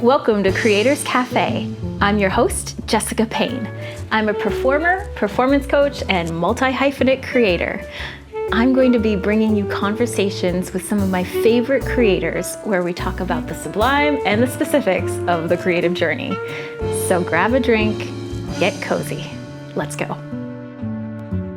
Welcome to Creators Cafe. I'm your host, Jessica Payne. I'm a performer, performance coach, and multi-hyphenate creator. I'm going to be bringing you conversations with some of my favorite creators where we talk about the sublime and the specifics of the creative journey. So grab a drink, get cozy. Let's go.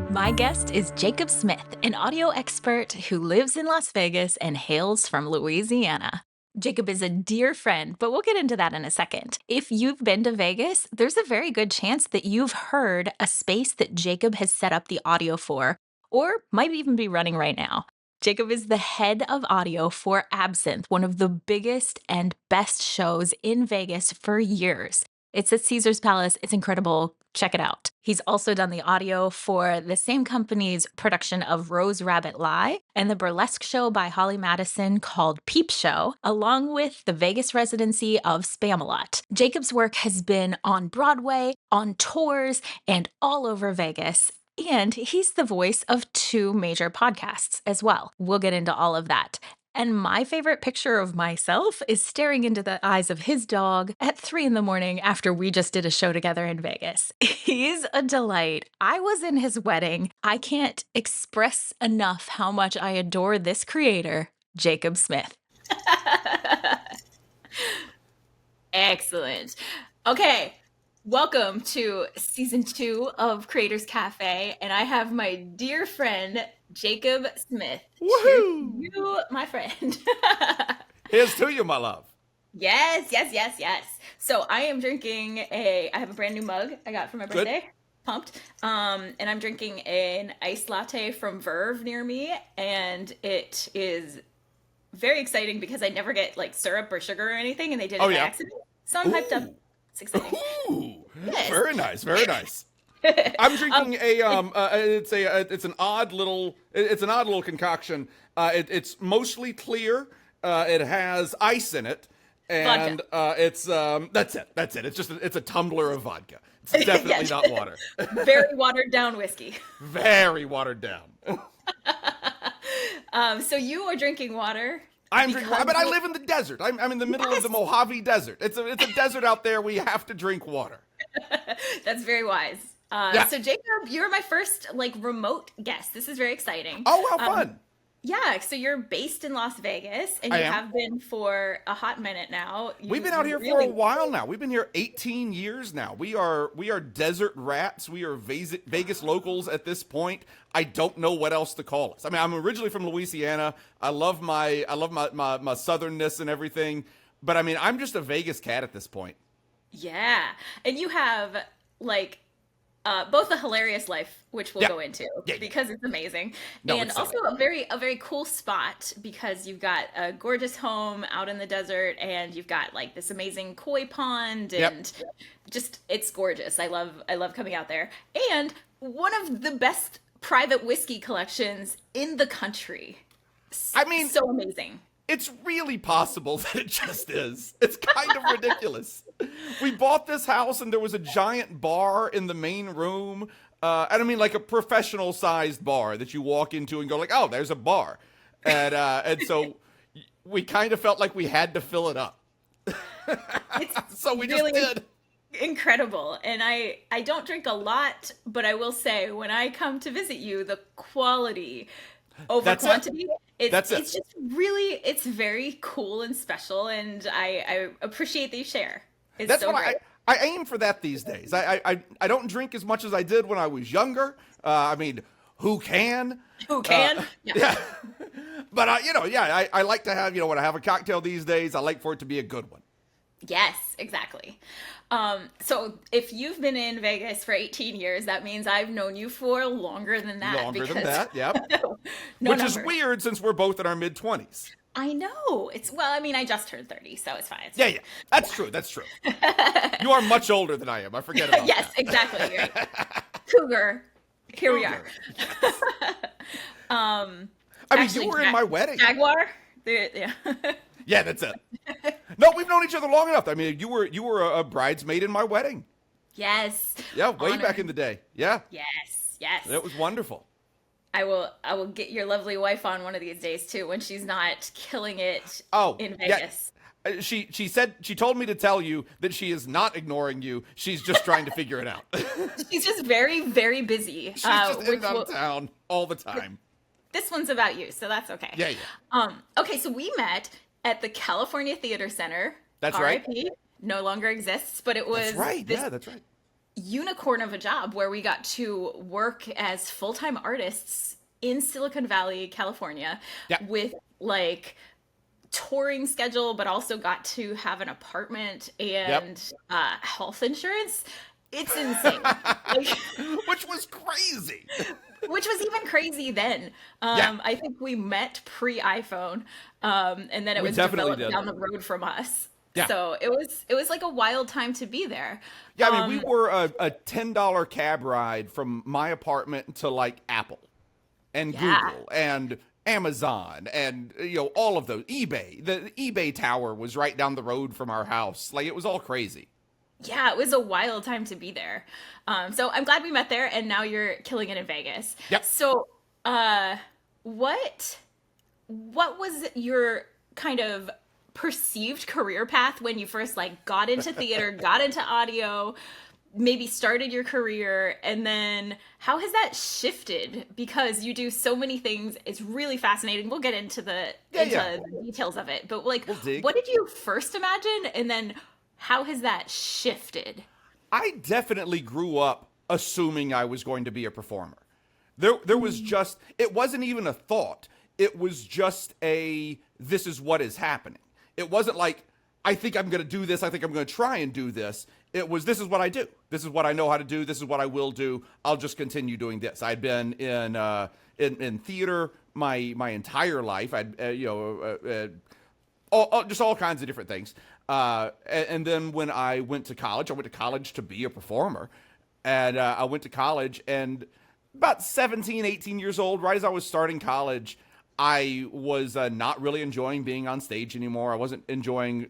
My guest is Jacob Smith, an audio expert who lives in Las Vegas and hails from Louisiana. Jacob is a dear friend, but we'll get into that in a second. If you've been to Vegas, there's a very good chance that you've heard a space that Jacob has set up the audio for, or might even be running right now. Jacob is the head of audio for Absinthe, one of the biggest and best shows in Vegas for years. It's at Caesar's Palace. It's incredible. Check it out. He's also done the audio for the same company's production of Rose Rabbit Lie and the burlesque show by Holly Madison called Peep Show, along with the Vegas residency of Spamalot. Jacob's work has been on Broadway, on tours, and all over Vegas. And he's the voice of 2 major podcasts as well. We'll get into all of that. And my favorite picture of myself is staring into the eyes of his dog at 3 a.m. after we just did a show together in Vegas. He's a delight. I was in his wedding. I can't express enough how much I adore this creator, Jacob Smith. Excellent. Okay. Welcome to season 2 of Creators Cafe, and I have my dear friend, Jacob Smith. Woohoo! You, my friend. Here's to you, my love. Yes. So I am drinking I have a brand new mug I got for my birthday. Good. Pumped. And I'm drinking an iced latte from Verve near me, and it is very exciting because I never get like syrup or sugar or anything, and they did it by accident. So I'm hyped up. It's exciting. Ooh, yes. Very nice, very nice. I'm drinking it's an odd little concoction. It's mostly clear. It has ice in it, and it's that's it. It's a tumbler of vodka. It's definitely not water. Very watered down whiskey. Very watered down. So you are drinking water. I'm drinking water, but I live in the desert. I'm in the middle of the Mojave Desert. It's a desert out there. We have to drink water. That's very wise. So Jacob, you're my first remote guest. This is very exciting. Oh, how fun. Yeah, so you're based in Las Vegas, and you have been for a hot minute now. We've been out here for a while now. We've been here 18 years now. We are desert rats. We are Vegas locals at this point. I don't know what else to call us. I mean, I'm originally from Louisiana. I love my southernness and everything, but I mean, I'm just a Vegas cat at this point. Yeah, and you have both a hilarious life, which we'll go into because it's amazing, and also a very cool spot because you've got a gorgeous home out in the desert, and you've got this amazing koi pond, and just it's gorgeous. I love coming out there, and one of the best private whiskey collections in the country. I mean, so amazing. It's really possible that it just is. It's kind of ridiculous. We bought this house and there was a giant bar in the main room. And I mean like a professional sized bar that you walk into and go oh, there's a bar. And so we kind of felt like we had to fill it up. So we really just did. Incredible. And I don't drink a lot, but I will say when I come to visit you, the quality over quantity. It's just really, it's very cool and special, and I appreciate that you share. That's so great. I aim for that these days. I don't drink as much as I did when I was younger. I mean, who can? Who can? Yeah. But I like to have, when I have a cocktail these days, I like for it to be a good one. Yes, exactly. So if you've been in Vegas for 18 years, that means I've known you for longer than that. Yep. Which is weird since we're both in our mid-20s. I know. I just turned 30, so it's fine. Yeah. That's true. You are much older than I am. I forget about that. Yes, exactly. Right. Cougar. Here we are. Yes. You were in my wedding. Jaguar? Yeah. Yeah, that's it. No, we've known each other long enough. I mean, you were a bridesmaid in my wedding. Yes. Yeah, way back in the day. Yeah. Yes. It was wonderful. I will get your lovely wife on one of these days too when she's not killing it in Vegas. She told me to tell you that she is not ignoring you. She's just trying to figure it out. She's just very, very busy. She's just in downtown all the time. This one's about you, so that's okay. Yeah. Okay, so we met at the California Theater Center. That's RIP, right. No longer exists, but it was that's right. This that's right. unicorn of a job where we got to work as full-time artists in Silicon Valley, California, with like touring schedule, but also got to have an apartment and health insurance. It's insane. Which was crazy. Which was even crazy then. I think we met pre-iPhone, and then it was developed down the road from us. Yeah. So it was like a wild time to be there. Yeah, I mean, we were a $10 cab ride from my apartment to like Apple and Google and Amazon and all of those. eBay. The eBay tower was right down the road from our house. Like, it was all crazy. Yeah, it was a wild time to be there. So I'm glad we met there, and now you're killing it in Vegas. Yep. So what was your kind of perceived career path when you first like got into theater, got into audio, maybe started your career, and then how has that shifted? Because you do so many things. It's really fascinating. We'll get into the details of it. But like, what did you first imagine, and then how has that shifted? I definitely grew up assuming I was going to be a performer. There was just, it wasn't even a thought. It was just this is what is happening. It wasn't like, I think I'm going to do this. I think I'm going to try and do this. It was, this is what I do. This is what I know how to do. This is what I will do. I'll just continue doing this. I'd been in theater my entire life. I'd just all kinds of different things. And then when I went to college to be a performer. And I went to college, and about 17, 18 years old, right as I was starting college, I was not really enjoying being on stage anymore. I wasn't enjoying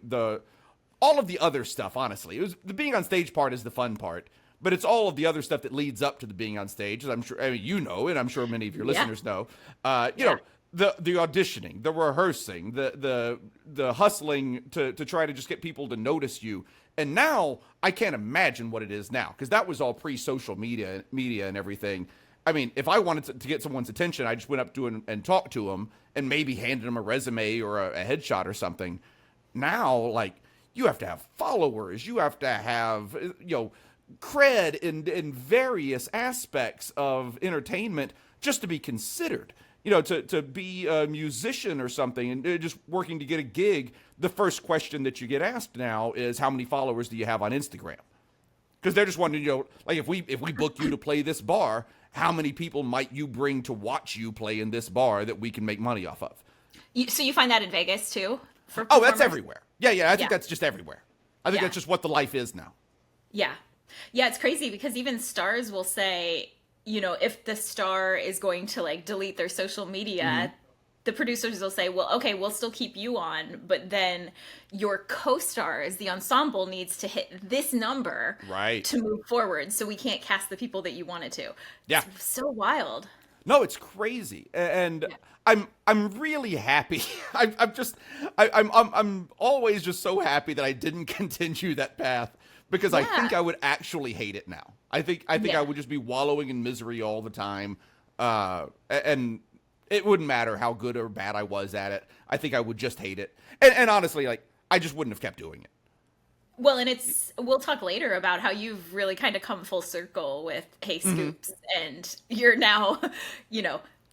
all of the other stuff, honestly. It was the being on stage part is the fun part, but it's all of the other stuff that leads up to the being on stage. As I'm sure, I mean, you know, and I'm sure many of your listeners know. You know, the auditioning, the rehearsing, the hustling to try to just get people to notice you. And now I can't imagine what it is now, because that was all pre-social media and everything. I mean, if I wanted to get someone's attention, I just went up to him and talked to him and maybe handed him a resume or a headshot or something. Now, like, you have to have followers. You have to have, cred in various aspects of entertainment just to be considered. To be a musician or something and just working to get a gig, the first question that you get asked now is, how many followers do you have on Instagram? Because they're just wondering, like, if we book you to play this bar, how many people might you bring to watch you play in this bar that we can make money off of? So you find that in Vegas too? Oh, that's everywhere. Yeah. I think that's just everywhere. I think that's just what the life is now. Yeah. Yeah, it's crazy because even stars will say, if the star is going to like delete their social media, the producers will say, well, okay, we'll still keep you on, but then your co-stars, the ensemble, needs to hit this number to move forward. So we can't cast the people that you wanted to. Yeah. It's so wild. No, it's crazy. And I'm really happy. I'm always just so happy that I didn't continue that path, because I think I would actually hate it now. I think I would just be wallowing in misery all the time. And it wouldn't matter how good or bad I was at it. I think I would just hate it. And honestly, like, I just wouldn't have kept doing it. Well, and we'll talk later about how you've really kind of come full circle with Hey Scoops, and you're now,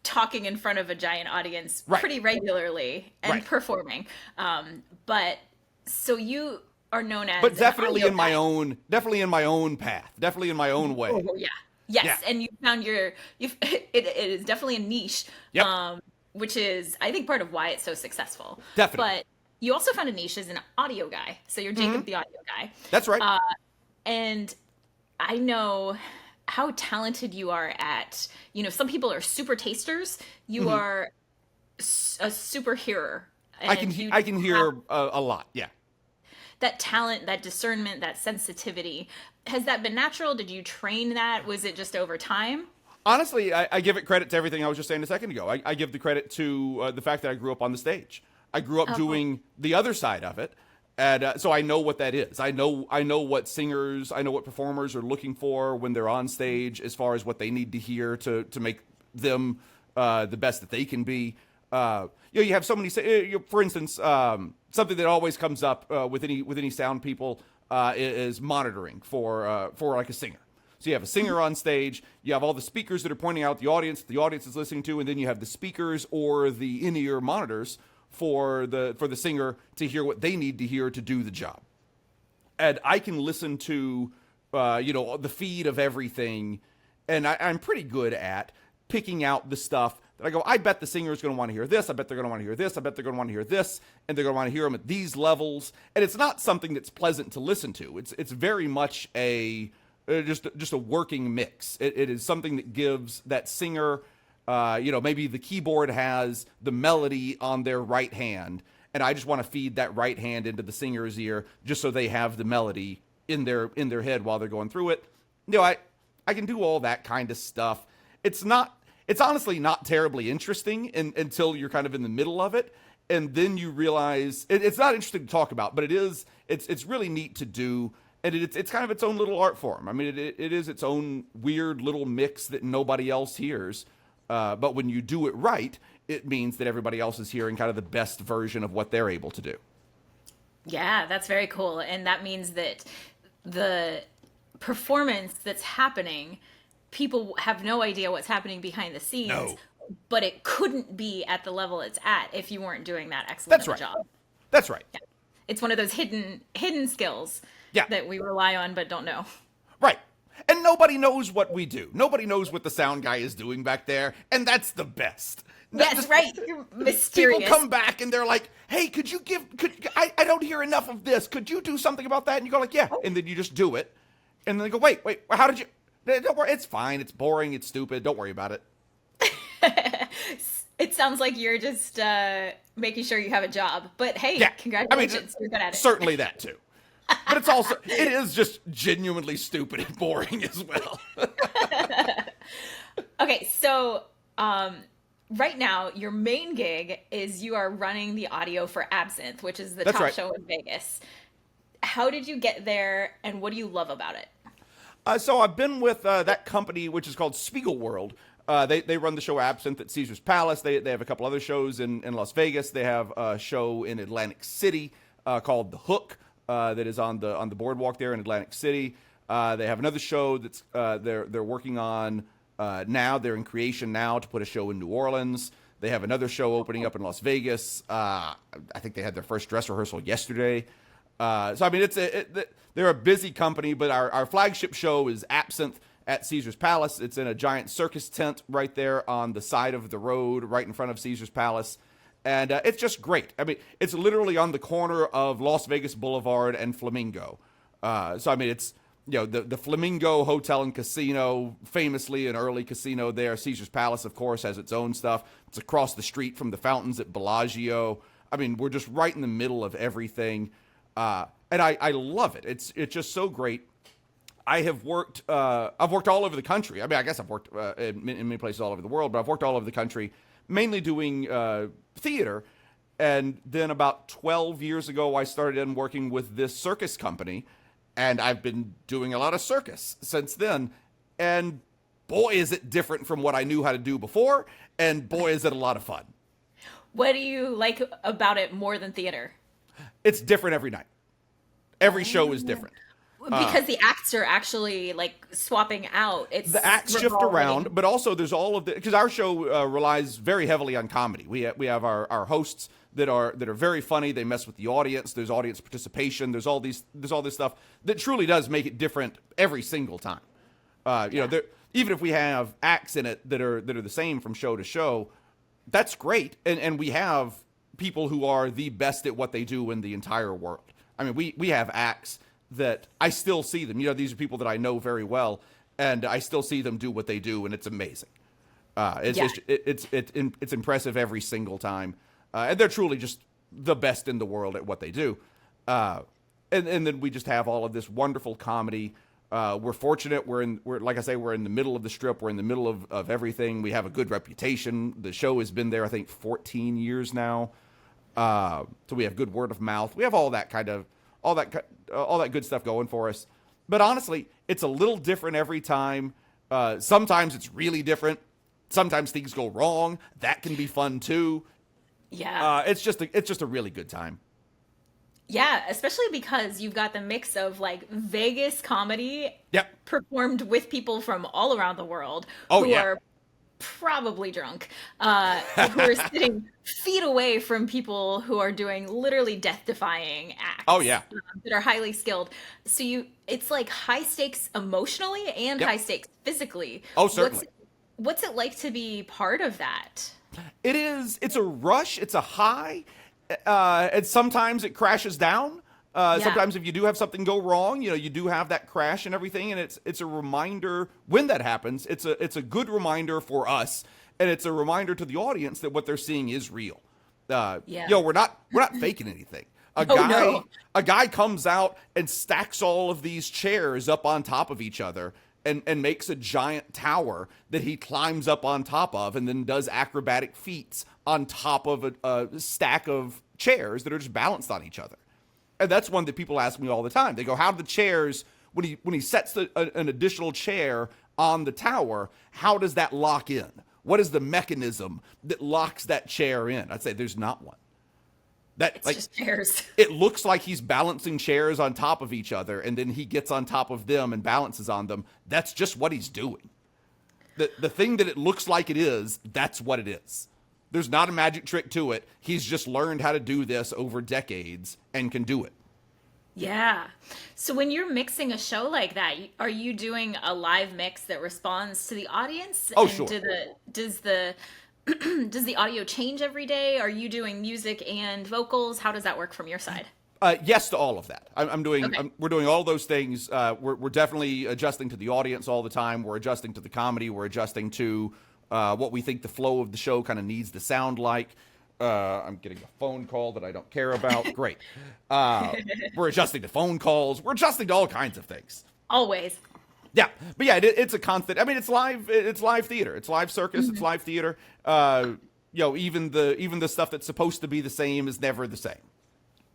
talking in front of a giant audience pretty regularly and performing. But so you are known as, but definitely in my own path, definitely in my own way. Oh, yeah. Yes, and you found it is definitely a niche, which is, I think, part of why it's so successful. Definitely. But you also found a niche as an audio guy. So you're Jacob the audio guy. That's right. And I know how talented you are at, some people are super tasters. You are a super hearer. I can hear a lot, yeah. That talent, that discernment, that sensitivity, has that been natural? Did you train that? Was it just over time? Honestly, I give it credit to everything I was just saying a second ago. I give the credit to the fact that I grew up on the stage. I grew up doing the other side of it. And so I know what that is. I know what singers, I know what performers are looking for when they're on stage, as far as what they need to hear to make them the best that they can be. You have so many. For instance, something that always comes up with any sound people is monitoring for like a singer. So you have a singer on stage, you have all the speakers that are pointing out the audience is listening to, and then you have the speakers or the in-ear monitors for the singer to hear what they need to hear to do the job. And I can listen to the feed of everything, and I'm pretty good at picking out the stuff that I go, I bet the singer is going to want to hear this, I bet they're going to want to hear this, I bet they're going to want to hear this, and they're going to want to hear them at these levels. And it's not something that's pleasant to listen to. It's very much just a working mix. It is something that gives that singer, maybe the keyboard has the melody on their right hand, and I just want to feed that right hand into the singer's ear just so they have the melody in their head while they're going through it. I can do all that kind of stuff. It's honestly not terribly interesting until you're kind of in the middle of it, and then you realize it's not interesting to talk about, but it's really neat to do. And it's kind of its own little art form. I mean, it is its own weird little mix that nobody else hears. But when you do it right, it means that everybody else is hearing kind of the best version of what they're able to do. Yeah, that's very cool. And that means that the performance that's happening, people have no idea what's happening behind the scenes. No. But it couldn't be at the level it's at if you weren't doing that excellent That's right. job. That's right. Yeah. It's one of those hidden skills that we rely on but don't know. Right. And nobody knows what we do. Nobody knows what the sound guy is doing back there, and that's the best. Yes, right. You're mysterious. People come back and they're like, hey, I don't hear enough of this. Could you do something about that? And you go like, yeah. And then you just do it. And then they go, wait, how did you? Don't worry. It's fine. It's boring. It's stupid. Don't worry about it. It sounds like you're just making sure you have a job. But hey, congratulations. You're good at it. Certainly that too. But it is just genuinely stupid and boring as well. Okay, so right now, your main gig is you are running the audio for Absinthe, which is the top show in Vegas. How did you get there, and what do you love about it? So I've been with that company, which is called Spiegelworld. They run the show Absinthe at Caesar's Palace. They have a couple other shows in Las Vegas. They have a show in Atlantic City called The Hook. That is on the boardwalk there in Atlantic City. They have another show that's they're working on now. They're in creation now to put a show in New Orleans. They have another show opening up in Las Vegas. I think they had their first dress rehearsal yesterday. So I mean, they're a busy company, but our flagship show is Absinthe at Caesar's Palace. It's in a giant circus tent right there on the side of the road, right in front of Caesar's Palace. And it's just great. I mean, it's literally on the corner of Las Vegas Boulevard and Flamingo. So, I mean, it's, the Flamingo Hotel and Casino, famously an early casino there. Caesar's Palace, of course, has its own stuff. It's across the street from the fountains at Bellagio. I mean, we're just right in the middle of everything. And I love it. It's just so great. I've worked all over the country. I mean, I guess I've worked in many places all over the world, but I've worked all over the country, mainly doing theater. And then about 12 years ago, I started in working with this circus company, and I've been doing a lot of circus since then. And boy, is it different from what I knew how to do before, and boy, is it a lot of fun. What do you like about it more than theater? It's different every night. Every show is different. Because the acts are actually like swapping out. The acts shift around, but also there's all of the, because our show relies very heavily on comedy. We have our hosts that are very funny. They mess with the audience. There's audience participation. There's all this stuff that truly does make it different every single time. Even if we have acts in it that are the same from show to show, that's great. And we have people who are the best at what they do in the entire world. I mean, we have acts that I still see them. These are people that I know very well, and I still see them do what they do, and it's amazing. It's impressive every single time, and they're truly just the best in the world at what they do. And then we just have all of this wonderful comedy. We're fortunate. We're like I say, we're in the middle of the Strip. We're in the middle of everything. We have a good reputation. The show has been there, I think, 14 years now. So we have good word of mouth. We have all that good stuff going for us. But honestly, it's a little different every time. Sometimes it's really different. Sometimes things go wrong. That can be fun too. Yeah. It's just a really good time. Yeah, especially because you've got the mix of like Vegas comedy Yep. performed with people from all around the world Oh, who yeah. are probably drunk, who are sitting feet away from people who are doing literally death-defying acts. Oh, yeah. That are highly skilled. So it's like high stakes emotionally and Yep. high stakes physically. Oh, certainly. What's it like to be part of that? It is. It's a rush. It's a high. And sometimes it crashes down. Sometimes if you do have something go wrong, you do have that crash and everything. And it's a reminder when that happens. It's a good reminder for us. And it's a reminder to the audience that what they're seeing is real. We're not faking anything. A guy comes out and stacks all of these chairs up on top of each other and makes a giant tower that he climbs up on top of and then does acrobatic feats on top of a stack of chairs that are just balanced on each other. And that's one that people ask me all the time. They go, how do the chairs, when he sets an additional chair on the tower, how does that lock in? What is the mechanism that locks that chair in? I'd say there's not one. It's just chairs. It looks like he's balancing chairs on top of each other, and then he gets on top of them and balances on them. That's just what he's doing. The thing that it looks like it is, that's what it is. There's not a magic trick to it. He's just learned how to do this over decades and can do it. Yeah. So when you're mixing a show like that, are you doing a live mix that responds to the audience? Oh, and sure. Does the audio change every day? Are you doing music and vocals? How does that work from your side? Yes to all of that. Okay. We're doing all those things. We're definitely adjusting to the audience all the time. We're adjusting to the comedy. We're adjusting to what we think the flow of the show kind of needs to sound like. I'm getting a phone call that I don't care about. Great. We're adjusting to phone calls. We're adjusting to all kinds of things. Always. Yeah, but yeah, it's a constant. I mean, it's live. It's live theater. It's live circus. Mm-hmm. It's live theater. Even the stuff that's supposed to be the same is never the same.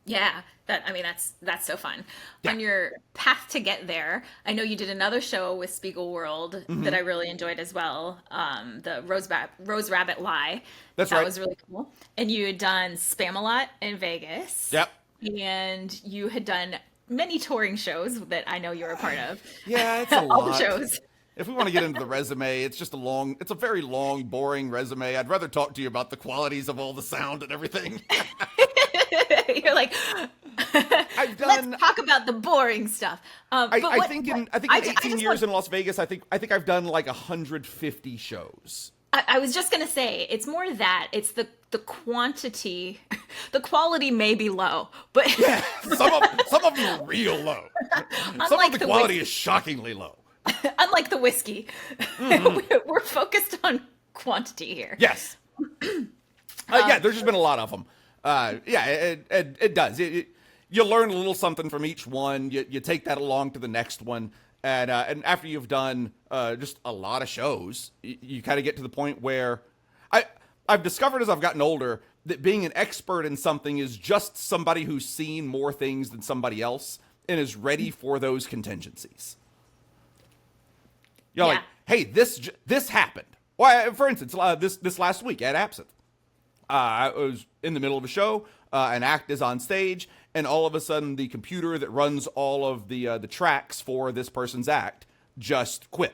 Yeah. That's so fun. Yeah. On your path to get there, I know you did another show with Spiegel World that I really enjoyed as well. The Rose Rabbit Lie. That's right. That was really cool. And you had done Spamalot in Vegas. Yep. And you had done many touring shows that I know you were a part of. Yeah, it's a lot. All the shows. If we want to get into the resume, it's a very long, boring resume. I'd rather talk to you about the qualities of all the sound and everything. You're like, let's talk about the boring stuff. I think in 18 years in Las Vegas, I think I've done like 150 shows. I was just gonna say it's more that it's the quantity, the quality may be low, but yeah, some of them are real low. Some of the quality is shockingly low. Unlike the whiskey, we're focused on quantity here. Yes. Yeah, there's just been a lot of them. It does. You learn a little something from each one. You take that along to the next one. And after you've done just a lot of shows, you kind of get to the point where I've discovered as I've gotten older that being an expert in something is just somebody who's seen more things than somebody else and is ready for those contingencies. You're like, hey, this happened. Well, for instance, this last week at Absinthe, I was in the middle of a show, an act is on stage, and all of a sudden the computer that runs all of the tracks for this person's act just quit.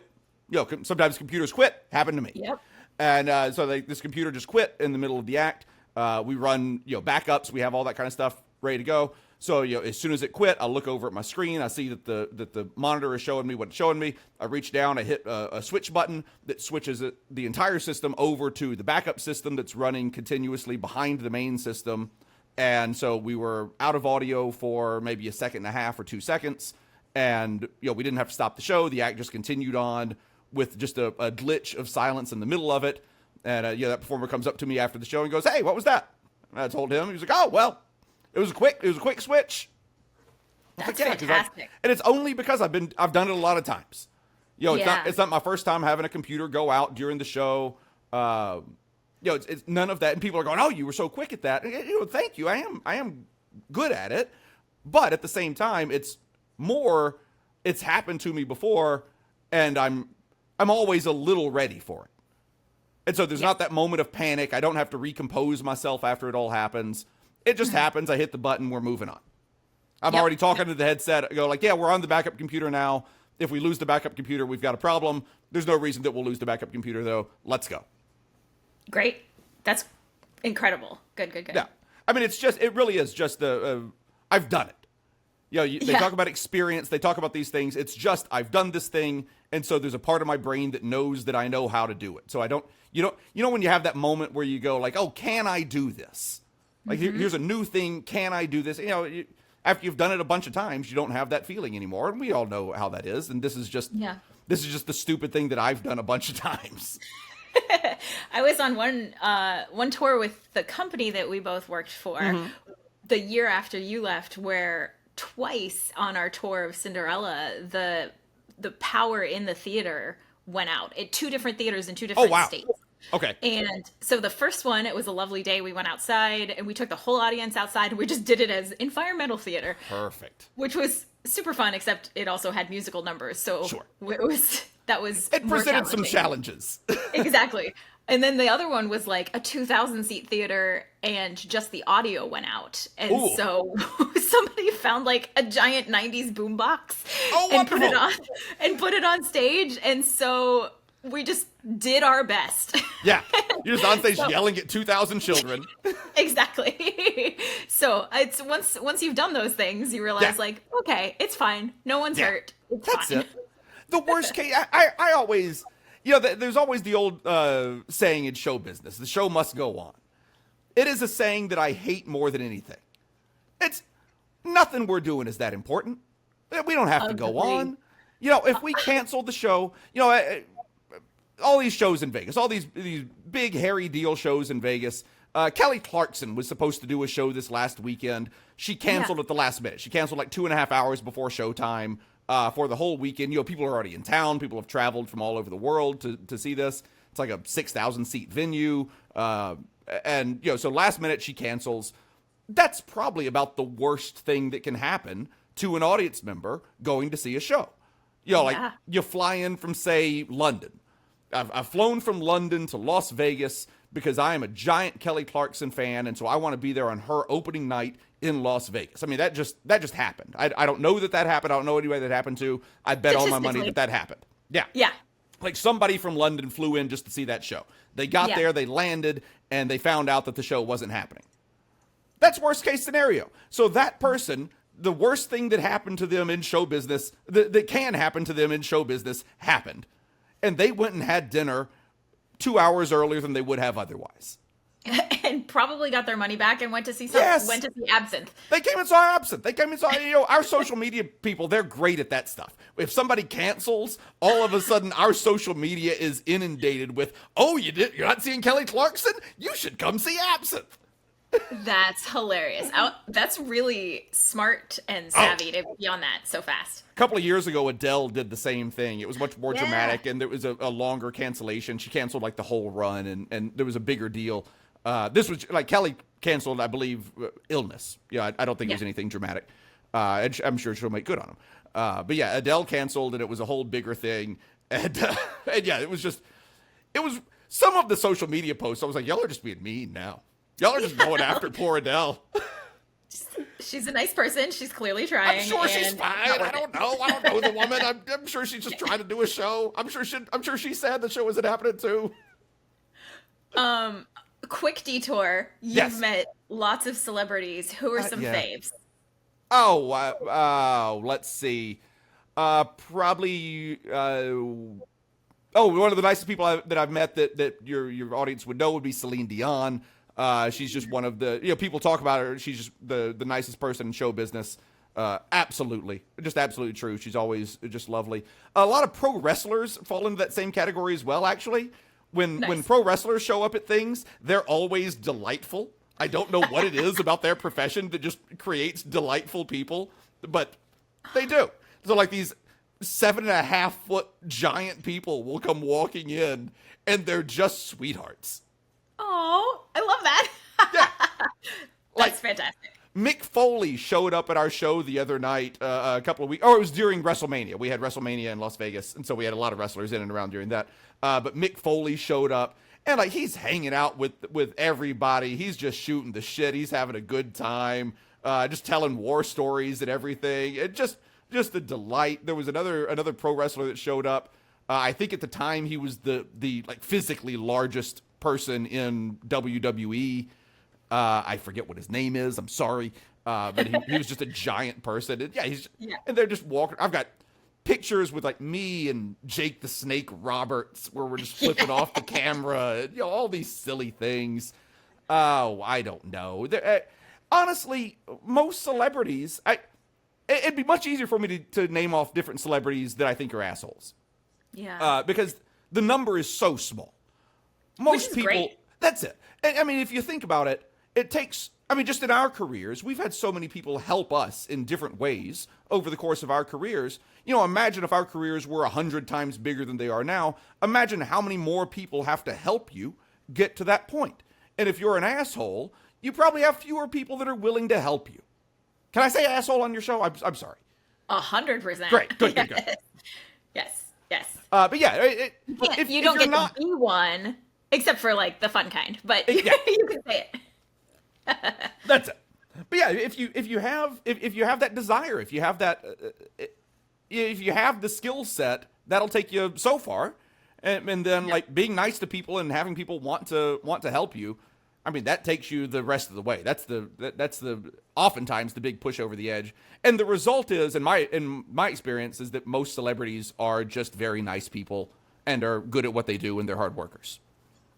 Sometimes computers quit. Happened to me. Yep. And so this computer just quit in the middle of the act. We run backups. We have all that kind of stuff ready to go. So as soon as it quit, I look over at my screen. I see that the monitor is showing me what it's showing me. I reach down. I hit a switch button that switches the entire system over to the backup system that's running continuously behind the main system. And so we were out of audio for maybe a second and a half or 2 seconds. And we didn't have to stop the show. The act just continued on with just a glitch of silence in the middle of it. And that performer comes up to me after the show and goes, "Hey, what was that?" And I told him. He was like, "Oh, well, it was a quick switch." That's fantastic. And it's only because I've done it a lot of times. It's not my first time having a computer go out during the show. it's none of that. And people are going, oh, you were so quick at that. Thank you. I am good at it. But at the same time, it's happened to me before, and I'm always a little ready for it. And so there's not that moment of panic. I don't have to recompose myself after it all happens. It just happens. I hit the button. We're moving on. I'm already talking to the headset. I go like, yeah, we're on the backup computer now. If we lose the backup computer, we've got a problem. There's no reason that we'll lose the backup computer, though. Let's go. Great. That's incredible. Good. Yeah. I mean, it really is just I've done it. They talk about experience. They talk about these things. It's just, I've done this thing. And so there's a part of my brain that knows that I know how to do it. So I don't, when you have that moment where you go like, oh, can I do this? Like, here's a new thing. Can I do this? After you've done it a bunch of times, you don't have that feeling anymore. And we all know how that is. And this is just the stupid thing that I've done a bunch of times. I was on one tour with the company that we both worked for the year after you left, where twice on our tour of Cinderella, the power in the theater went out at 2 different theaters in 2 different states. Okay. And so the first one, it was a lovely day. We went outside and we took the whole audience outside and we just did it as environmental theater. Perfect. Which was super fun, except it also had musical numbers. So it presented some challenges. Exactly. And then the other one was like a 2,000 seat theater and just the audio went out. And so somebody found like a giant 90s boombox and put it on stage. And so we just did our best. Yeah. You're just on stage yelling at 2,000 children. Exactly. So it's once you've done those things, you realize like, okay, it's fine. No one's hurt. It's fine. It. The worst case, I always, there's always the old saying in show business, the show must go on. It is a saying that I hate more than anything. It's nothing we're doing is that important. We don't have to go on. If we cancel the show, all these shows in Vegas, all these big hairy deal shows in Vegas. Kelly Clarkson was supposed to do a show this last weekend. She canceled at the last minute. She canceled like 2.5 hours before showtime for the whole weekend. People are already in town. People have traveled from all over the world to see this. It's like a 6,000 seat venue. So last minute she cancels. That's probably about the worst thing that can happen to an audience member going to see a show. Like you fly in from, say, London. I've flown from London to Las Vegas because I am a giant Kelly Clarkson fan, and so I want to be there on her opening night in Las Vegas. I mean, that just happened. I don't know that happened. I don't know anybody that happened to. I bet all my money that happened. Yeah. Yeah. Like somebody from London flew in just to see that show. They got there, they landed, and they found out that the show wasn't happening. That's worst case scenario. So that person, the worst thing that happened to them in show business, that can happen to them in show business, happened. And they went and had dinner 2 hours earlier than they would have otherwise. And probably got their money back and went to see Absinthe. They came and saw Absinthe. They came and saw, our social media people, they're great at that stuff. If somebody cancels, all of a sudden our social media is inundated with, you're not seeing Kelly Clarkson? You should come see Absinthe. That's hilarious. That's really smart and savvy to be on that so fast. A couple of years ago, Adele did the same thing. It was much more dramatic, and there was a longer cancellation. She canceled like the whole run, and there was a bigger deal. This was like Kelly canceled, I believe, illness. I don't think it was anything dramatic. And I'm sure she'll make good on him. But yeah, Adele canceled, and it was a whole bigger thing. And yeah, it was some of the social media posts. I was like, y'all are just being mean now. Y'all are just going after poor Adele. She's a nice person. She's clearly trying. I'm sure she's fine. I don't know the woman. I'm sure she's just trying to do a show. I'm sure she's sad the show wasn't happening too. Quick detour. You've met lots of celebrities. Who are some faves? Let's see. Probably. One of the nicest people that I've met that your audience would know would be Celine Dion. She's just one of the, people talk about her. She's just the nicest person in show business. Absolutely. Just absolutely true. She's always just lovely. A lot of pro wrestlers fall into that same category as well, actually. When pro wrestlers show up at things, they're always delightful. I don't know what it is about their profession that just creates delightful people, but they do. So like these 7.5 foot giant people will come walking in and they're just sweethearts. Oh, I love that. Yeah. That's fantastic. Mick Foley showed up at our show the other night, a couple of weeks, or it was during WrestleMania. We had WrestleMania in Las Vegas, and so we had a lot of wrestlers in and around during that. But Mick Foley showed up, and like he's hanging out with everybody. He's just shooting the shit. He's having a good time, just telling war stories and everything. It just a delight. There was another pro wrestler that showed up. I think at the time he was the like physically largest person in WWE. I forget what his name is. I'm sorry. But he was just a giant person. And and they're just walking. I've got pictures with like me and Jake the Snake Roberts where we're just flipping off the camera. You know, all these silly things. Oh, I don't know. Honestly, most celebrities, it'd be much easier for me to name off different celebrities that I think are assholes. Yeah. Because the number is so small. Most people, great. That's it. And I mean, if you think about it, it takes, I mean, just in our careers, we've had so many people help us in different ways over the course of our careers. You know, imagine if our careers were 100 times bigger than they are now. Imagine how many more people have to help you get to that point. And if you're an asshole, you probably have fewer people that are willing to help you. Can I say asshole on your show? I'm sorry. 100%. Great. Good. Yes. But yeah, you don't get to be one, except for like the fun kind. But you can say it. That's it. But yeah, if you have that desire, if you have that, if you have the skill set, that'll take you so far. And then like being nice to people and having people want to help you. I mean, that takes you the rest of the way. That's the oftentimes the big push over the edge. And the result is, in my experience, is that most celebrities are just very nice people and are good at what they do and they're hard workers.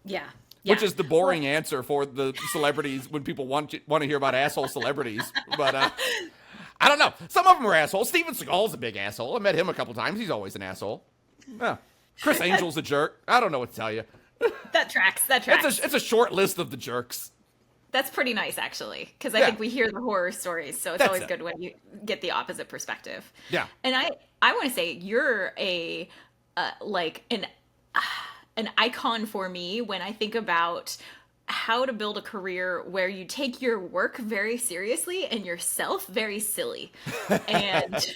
Yeah. Which is the boring answer for the celebrities when people want to hear about asshole celebrities. But I don't know. Some of them are assholes. Steven Seagal's a big asshole. I met him a couple times. He's always an asshole. Yeah. Chris Angel's a jerk. I don't know what to tell you. That tracks. It's a short list of the jerks. That's pretty nice, actually, because I think we hear the horror stories, so it's always good when you get the opposite perspective. Yeah. And I want to say you're a like an icon for me when I think about how to build a career where you take your work very seriously and yourself very silly. And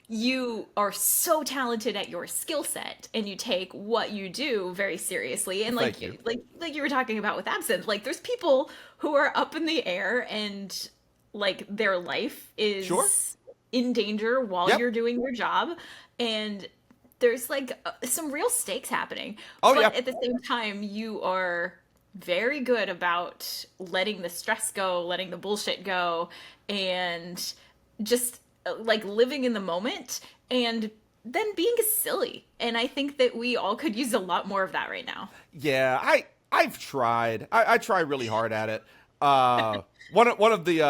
you are so talented at your skill set and you take what you do very seriously. And like you were talking about with Absinthe, like there's people who are up in the air and like their life is in danger while you're doing your job. And there's like some real stakes happening. But at the same time, you are very good about letting the stress go, letting the bullshit go, and just like living in the moment and then being silly. And I think that we all could use a lot more of that right now. Yeah, I've tried. I try really hard at it. One of the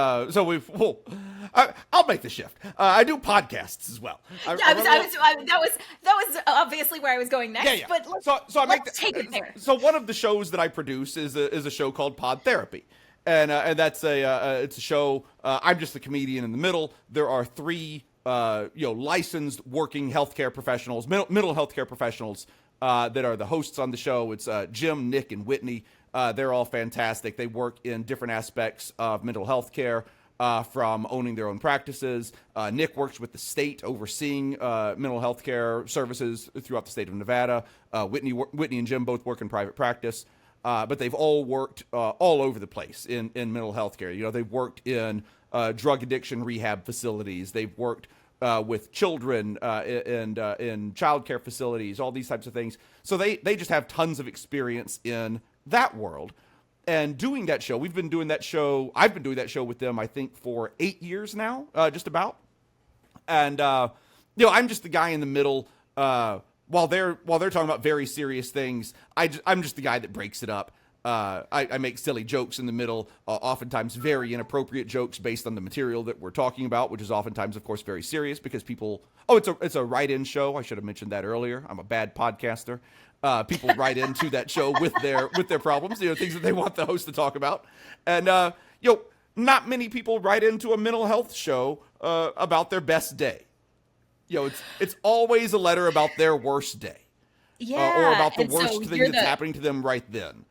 I'll make the shift. I do podcasts as well. That was obviously where I was going next. Yeah. But let's take it there. So one of the shows that I produce is a show called Pod Therapy, and that's it's a show. I'm just the comedian in the middle. There are three licensed working healthcare professionals, mental healthcare professionals that are the hosts on the show. It's Jim, Nick, and Whitney. They're all fantastic. They work in different aspects of mental health care, from owning their own practices. Nick works with the state overseeing mental health care services throughout the state of Nevada. Whitney and Jim both work in private practice, but they've all worked all over the place in mental health care. You know, they've worked in drug addiction rehab facilities. They've worked with children in child care facilities, all these types of things. So they just have tons of experience in that world. And doing that show, I've been doing that show with them, I think, for 8 years now, just about. And, I'm just the guy in the middle, while they're talking about very serious things, I'm just the guy that breaks it up. I make silly jokes in the middle, oftentimes very inappropriate jokes based on the material that we're talking about, which is oftentimes, of course, very serious because people, it's a write-in show. I should have mentioned that earlier. I'm a bad podcaster. People write into that show with their problems, things that they want the host to talk about. And, not many people write into a mental health show about their best day. It's always a letter about their worst day. Yeah. Or about the worst thing that's happening to them right then.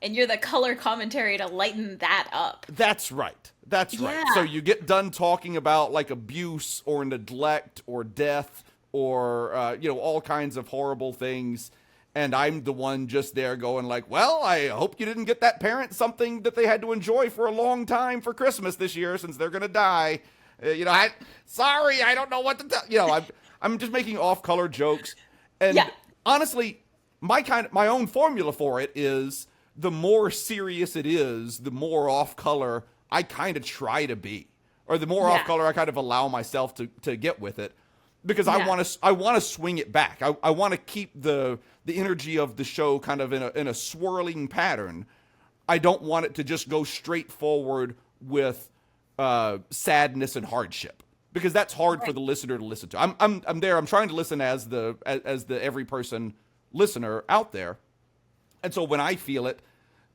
And you're the color commentary to lighten that up. That's right. That's right. Yeah. So you get done talking about like abuse or neglect or death or, all kinds of horrible things. And I'm the one just there going like, well, I hope you didn't get that parent something that they had to enjoy for a long time for Christmas this year since they're going to die. Sorry, I don't know what to tell. I'm just making off-color jokes. And honestly, my own formula for it is the more serious it is, the more off-color I kind of try to be. Or the more off-color I kind of allow myself to get with it. Because I want to swing it back. I want to keep the energy of the show kind of in a swirling pattern. I don't want it to just go straight forward with sadness and hardship, because that's hard for the listener to listen to. I'm there. I'm trying to listen as the every person listener out there, and so when I feel it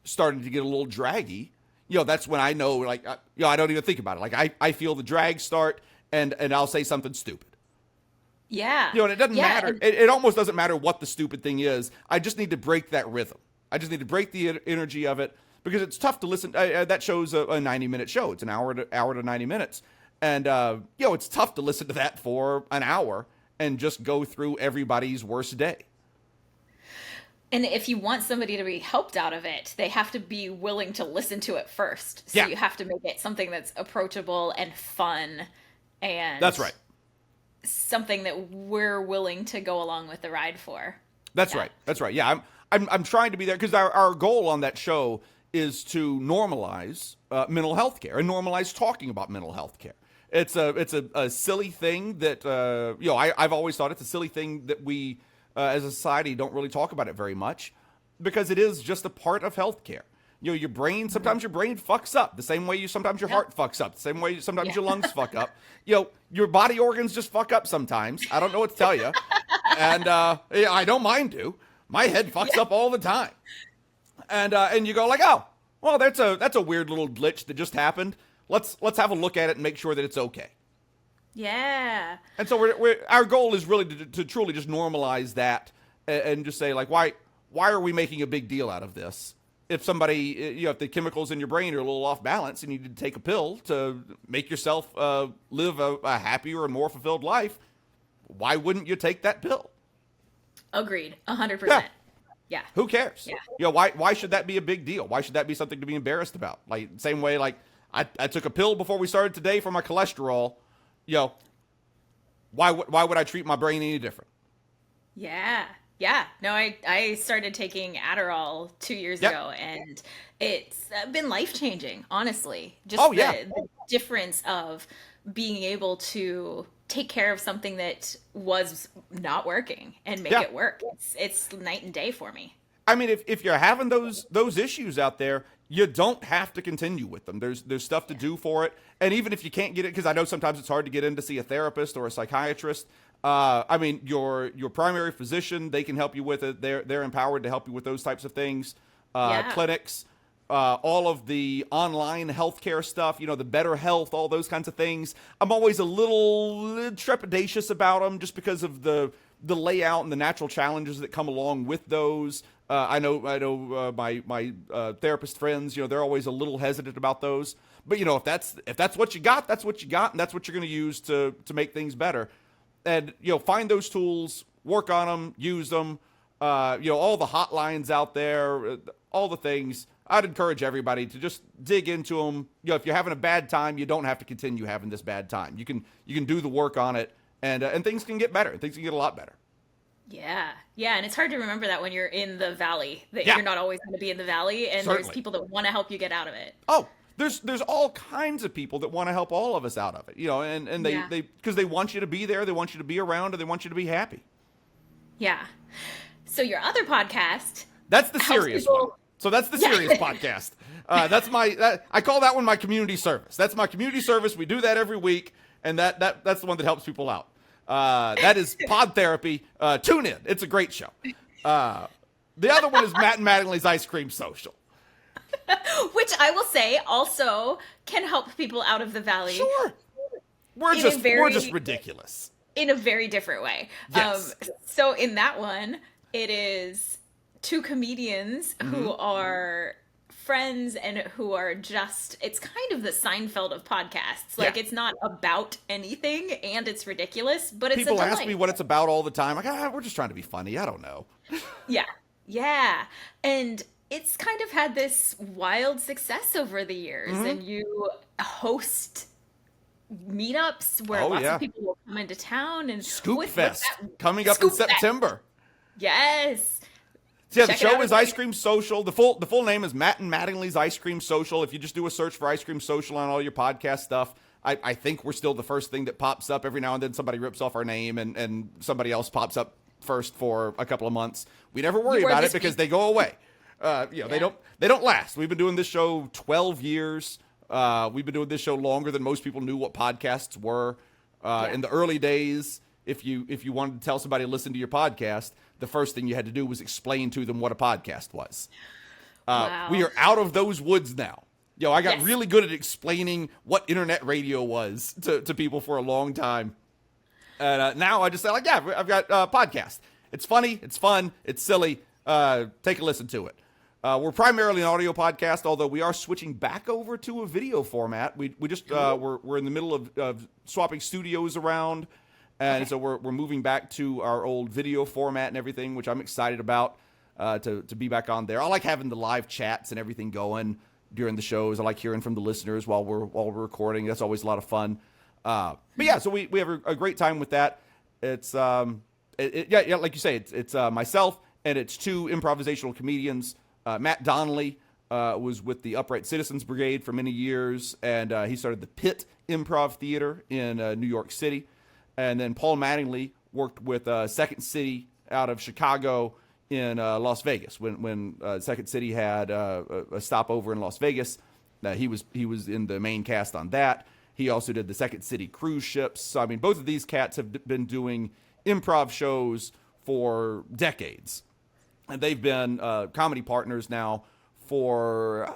starting to get a little draggy, that's when I know, like, I don't even think about it. Like I feel the drag start, and I'll say something stupid. Yeah. And it doesn't matter. It almost doesn't matter what the stupid thing is. I just need to break that rhythm. I just need to break the energy of it, because it's tough to listen. That show's a 90-minute show. It's an hour to 90 minutes. And, it's tough to listen to that for an hour and just go through everybody's worst day. And if you want somebody to be helped out of it, they have to be willing to listen to it first. So you have to make it something that's approachable and fun. And that's right. Something that we're willing to go along with the ride for. That's right. That's right. Yeah, I'm trying to be there, because our goal on that show is to normalize mental health care and normalize talking about mental health care. It's a silly thing that I've always thought it's a silly thing that we as a society don't really talk about it very much, because it is just a part of health care. Your brain, sometimes your brain fucks up the same way sometimes your heart fucks up, the same way sometimes your lungs fuck up. Your body organs just fuck up sometimes. I don't know what to tell you. And I don't mind to. My head fucks up all the time. And you go like, oh, well, that's a weird little glitch that just happened. Let's have a look at it and make sure that it's okay. Yeah. And so our goal is really to truly just normalize that and just say, like, why are we making a big deal out of this? If somebody, if the chemicals in your brain are a little off balance and you need to take a pill to make yourself live a happier and more fulfilled life, why wouldn't you take that pill? Agreed. 100%. Yeah. Who cares? Yeah. Why should that be a big deal? Why should that be something to be embarrassed about? Like, same way, like, I took a pill before we started today for my cholesterol. Why would I treat my brain any different? Yeah. Yeah. No, I started taking Adderall 2 years ago, and it's been life-changing, honestly. Just the difference of being able to take care of something that was not working and make it work. It's night and day for me. I mean, if you're having those issues out there, you don't have to continue with them. There's stuff to do for it. And even if you can't get it, because I know sometimes it's hard to get in to see a therapist or a psychiatrist. I mean, your primary physician, they can help you with it. They're empowered to help you with those types of things. Clinics, all of the online healthcare stuff, the Better Health, all those kinds of things. I'm always a little trepidatious about them, just because of the layout and the natural challenges that come along with those. I know my therapist friends, they're always a little hesitant about those. But if that's what you got, that's what you got, and that's what you're going to use to make things better. And find those tools, work on them, use them. All the hotlines out there, all the things. I'd encourage everybody to just dig into them. If you're having a bad time, you don't have to continue having this bad time. You can do the work on it, and things can get better. Things can get a lot better. Yeah. Yeah. And it's hard to remember that when you're in the valley, that you're not always going to be in the valley, and there's people that want to help you get out of it. Oh, there's all kinds of people that want to help all of us out of it, and they because they want you to be there, they want you to be around, and they want you to be happy. Yeah. So your other podcast. That's the serious one. So that's the serious podcast. That's I call that one my community service. That's my community service. We do that every week, and that's the one that helps people out. That is Pod Therapy. Tune in. It's a great show. The other one is Matt and Mattingly's Ice Cream Social. Which I will say also can help people out of the valley. Sure. We're just ridiculous. In a very different way. Yes. So in that one, it is two comedians who are friends and who are just, it's kind of the Seinfeld of podcasts. Like, it's not about anything and it's ridiculous, but it's People a ask delight. me what it's about all the time. Like, we're just trying to be funny. I don't know. Yeah. And it's kind of had this wild success over the years. And you host meetups where lots of people will come into town. And Scoop Fest coming up in September. Yes. Yeah, the show is Ice Cream Social. The full name is Matt and Mattingly's Ice Cream Social. If you just do a search for Ice Cream Social on all your podcast stuff, I think we're still the first thing that pops up. Every now and then somebody rips off our name and somebody else pops up first for a couple of months. We never worry about it because they go away. They don't last. We've been doing this show 12 years. We've been doing this show longer than most people knew what podcasts were. In the early days, if you wanted to tell somebody to listen to your podcast, the first thing you had to do was explain to them what a podcast was. We are out of those woods now. I got really good at explaining what internet radio was to people for a long time. And now I just say, like, I've got a podcast. It's funny, it's fun, it's silly. Take a listen to it. We're primarily an audio podcast, although we are switching back over to a video format. We just we're in the middle of swapping studios around, and so we're moving back to our old video format and everything, which I'm excited about to be back on there. I like having the live chats and everything going during the shows. I like hearing from the listeners while we're recording. That's always a lot of fun. But yeah, so we have a great time with that. It's like you say, it's myself and it's two improvisational comedians. Matt Donnelly was with the Upright Citizens Brigade for many years, and he started the Pit Improv Theater in New York City. And then Paul Mattingly worked with Second City out of Chicago in Las Vegas. When Second City had a stopover in Las Vegas, he was in the main cast on that. He also did the Second City cruise ships. So, I mean, both of these cats have been doing improv shows for decades. And they've been comedy partners now for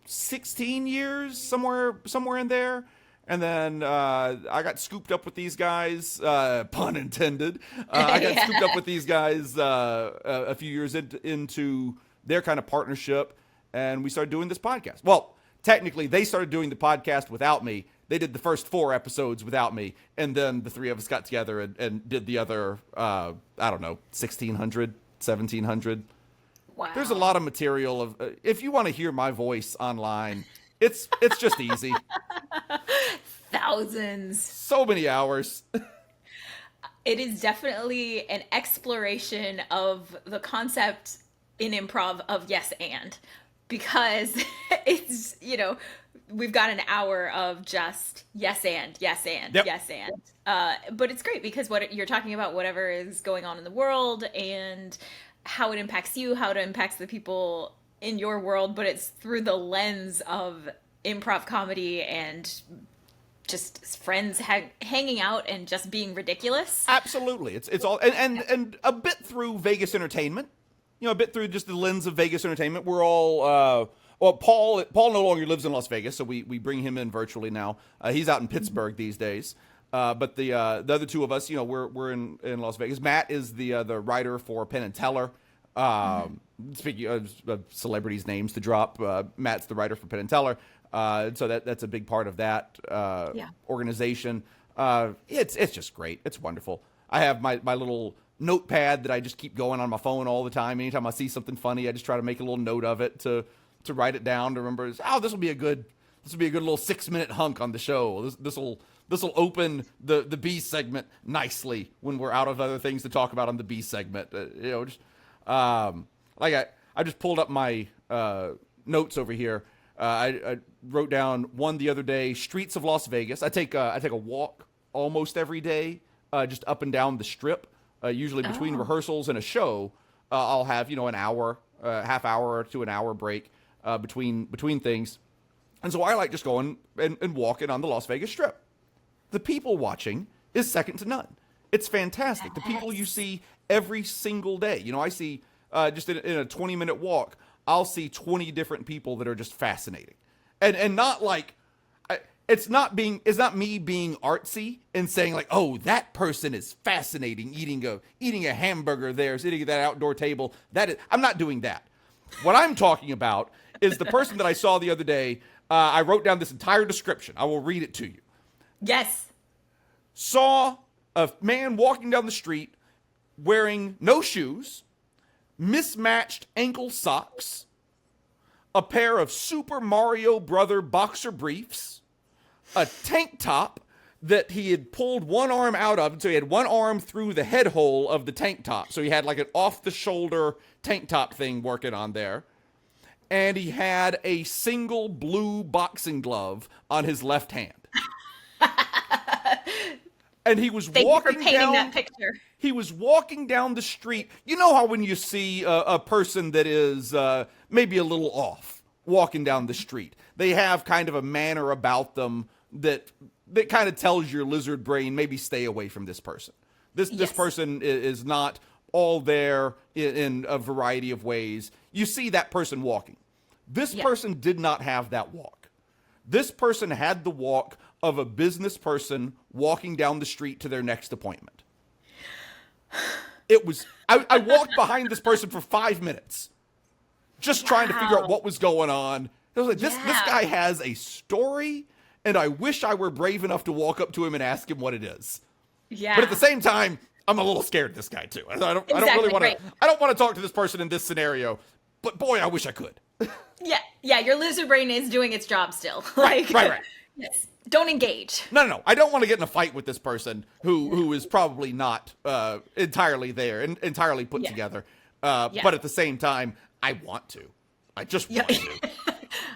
16 years, somewhere in there. And then I got scooped up with these guys, pun intended. I got scooped up with these guys a few years into their kind of partnership, and we started doing this podcast. Well, technically, they started doing the podcast without me. They did the first 4 episodes without me, and then the three of us got together and did the other, 1,600, 1,700. Wow. There's a lot of material of if you want to hear my voice online, it's just easy. Thousands. So many hours. It is definitely an exploration of the concept in improv of yes and, because it's, we've got an hour of just yes and, yes and, yes and. But it's great because what you're talking about, whatever is going on in the world and how it impacts you, how it impacts the people in your world, but it's through the lens of improv comedy and just friends hanging out and just being ridiculous. Absolutely. It's all and a bit through Vegas entertainment. A bit through just the lens of Vegas entertainment. We're all Paul no longer lives in Las Vegas, so we bring him in virtually now. He's out in Pittsburgh these days. But the other two of us, we're in Las Vegas. Matt is the writer for Penn and Teller. Speaking of celebrities' names to drop, Matt's the writer for Penn and Teller. So that's a big part of that organization. It's just great. It's wonderful. I have my little notepad that I just keep going on my phone all the time. Anytime I see something funny, I just try to make a little note of it to write it down to remember. This will be a good little 6-minute hunk on the show. This will open the B segment nicely when we're out of other things to talk about on the B segment. I just pulled up my notes over here. I wrote down one the other day, streets of Las Vegas. I take a walk almost every day, just up and down the strip. Usually between rehearsals and a show, I'll have, an hour, half hour to an hour break between things. And so I like just going and walking on the Las Vegas Strip. The people watching is second to none. It's fantastic. The people you see every single day. I see just in a 20-minute walk, I'll see 20 different people that are just fascinating. And not like, it's not me being artsy and saying like, oh, that person is fascinating eating a hamburger there, sitting at that outdoor table. I'm not doing that. What I'm talking about is the person that I saw the other day. I wrote down this entire description. I will read it to you. Yes. Saw a man walking down the street wearing no shoes, mismatched ankle socks, a pair of Super Mario Brother boxer briefs, a tank top that he had pulled one arm out of, so he had one arm through the head hole of the tank top. So he had like an off-the-shoulder tank top thing working on there. And he had a single blue boxing glove on his left hand. And he was Thank walking you for painting down that picture. He was walking down the street. You know how when you see a person that is maybe a little off walking down the street, they have kind of a manner about them that kind of tells your lizard brain, maybe stay away from this person. This person is not all there in a variety of ways. You see that person walking. This person did not have that walk. This person had the walk of a business person walking down the street to their next appointment. It was, I walked behind this person for 5 minutes, just trying to figure out what was going on. I was like, this guy has a story, and I wish I were brave enough to walk up to him and ask him what it is. Yeah. But at the same time, I'm a little scared of this guy too. I don't really want to. I don't want to talk to this person in this scenario. But boy, I wish I could. Yeah. Your lizard brain is doing its job still. Right. Yes. Don't engage. No. I don't want to get in a fight with this person who is probably not entirely there and entirely put together. But at the same time, I want to. I just want to.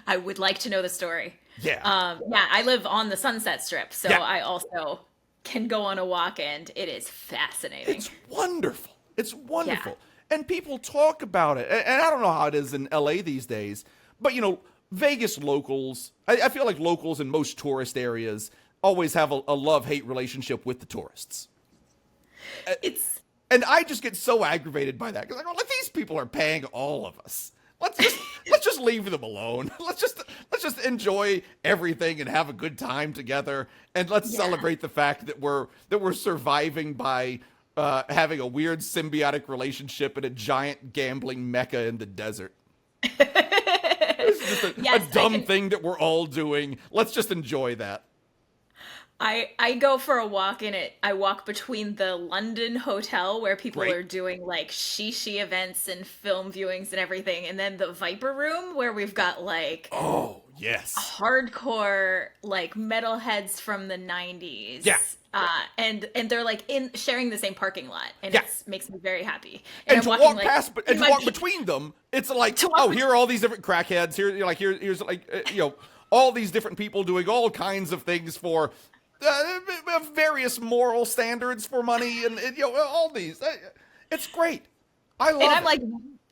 I would like to know the story. Yeah. I live on the Sunset Strip, so I also can go on a walk, and it is fascinating. It's wonderful. Yeah. And people talk about it. And I don't know how it is in LA these days, but Vegas locals, I feel like locals in most tourist areas always have a love-hate relationship with the tourists. And I just get so aggravated by that because I go, like, these people are paying all of us. Let's just leave them alone. Let's just enjoy everything and have a good time together, and let's celebrate the fact that we're surviving by having a weird symbiotic relationship in a giant gambling mecca in the desert. It's just a dumb thing that we're all doing. Let's just enjoy that. I go for a walk in it. I walk between the London hotel where people are doing like shishi events and film viewings and everything, and then the Viper Room where we've got like hardcore like metalheads from the 90s. Yeah. And they're like sharing the same parking lot, and it makes me very happy. And to walk past, and to walk between them, it's like, here are all these different crackheads. Here's all these different people doing all kinds of things for various moral standards for money, and all these. It's great. I love it. And I'm like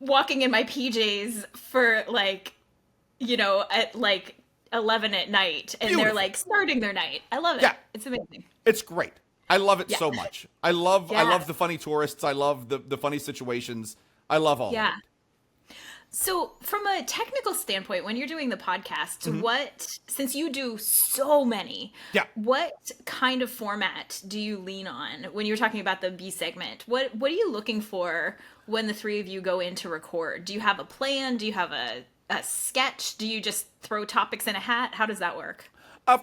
walking in my PJs for at like 11 at night, and they're like starting their night. I love it. Yeah. It's amazing. It's great. I love it so much. I love the funny tourists. I love the funny situations. I love all of it. So from a technical standpoint, when you're doing the podcast, since you do so many, what kind of format do you lean on when you're talking about the B segment? What are you looking for when the three of you go in to record? Do you have a plan? Do you have a sketch? Do you just throw topics in a hat? How does that work?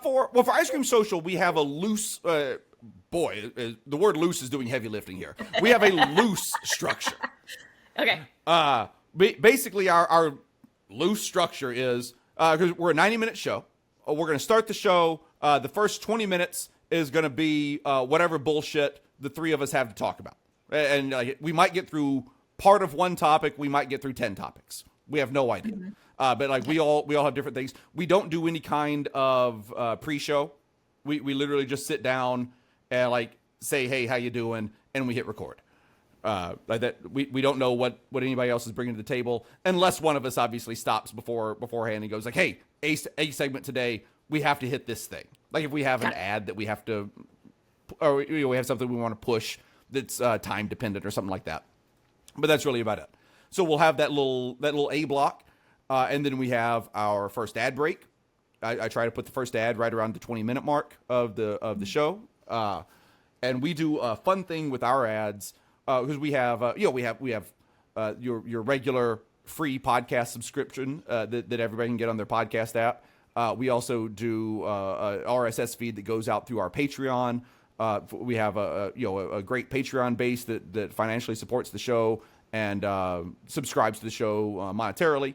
For Ice Cream Social, we have a loose, the word loose is doing heavy lifting here. We have a loose structure. Okay. Basically, our loose structure is, because we're a 90-minute show, we're going to start the show. The first 20 minutes is going to be whatever bullshit the three of us have to talk about. And we might get through part of one topic. We might get through 10 topics. We have no idea. But we all have different things. We don't do any kind of pre-show. We literally just sit down and say, hey, how you doing? And we hit record. Like that, we don't know what anybody else is bringing to the table, unless one of us obviously stops beforehand and goes like, hey, a segment today, we have to hit this thing. Like if we have an ad that we have to, or we have something we want to push that's time dependent or something like that. But that's really about it. So we'll have that little A block, and then we have our first ad break, I try to put the first ad right around the 20-minute mark of the show. And we do a fun thing with our ads because we have your regular free podcast subscription that everybody can get on their podcast app. We also do a RSS feed that goes out through our Patreon. We have a great Patreon base that financially supports the show and subscribes to the show monetarily.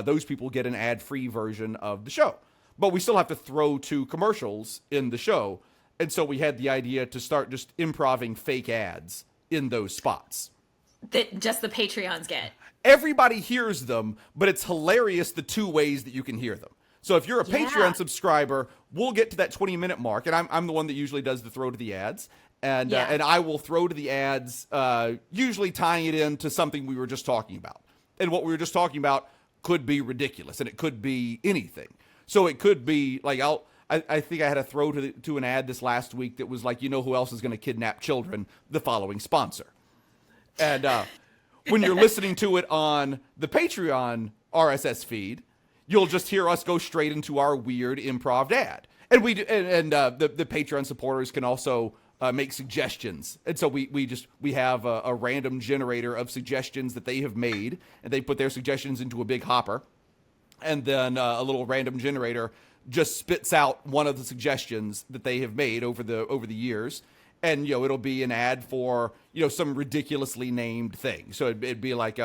Those people get an ad-free version of the show. But we still have to throw 2 commercials in the show. And so we had the idea to start just improvising fake ads in those spots. That just the Patreons get. Everybody hears them, but it's hilarious the 2 ways that you can hear them. So if you're a Patreon subscriber, we'll get to that 20-minute mark, and I'm the one that usually does the throw to the ads, and I will throw to the ads, usually tying it into something we were just talking about. And what we were just talking about could be ridiculous, and it could be anything. So it could be like I think I had a throw to an ad this last week that was like, you know who else is going to kidnap children? The following sponsor. And when you're listening to it on the Patreon RSS feed, you'll just hear us go straight into our weird improv ad. And the Patreon supporters can also make suggestions. And so we have a random generator of suggestions that they have made, and they put their suggestions into a big hopper. And then a little random generator just spits out one of the suggestions that they have made over the years. And, it'll be an ad for, some ridiculously named thing. So it'd be like,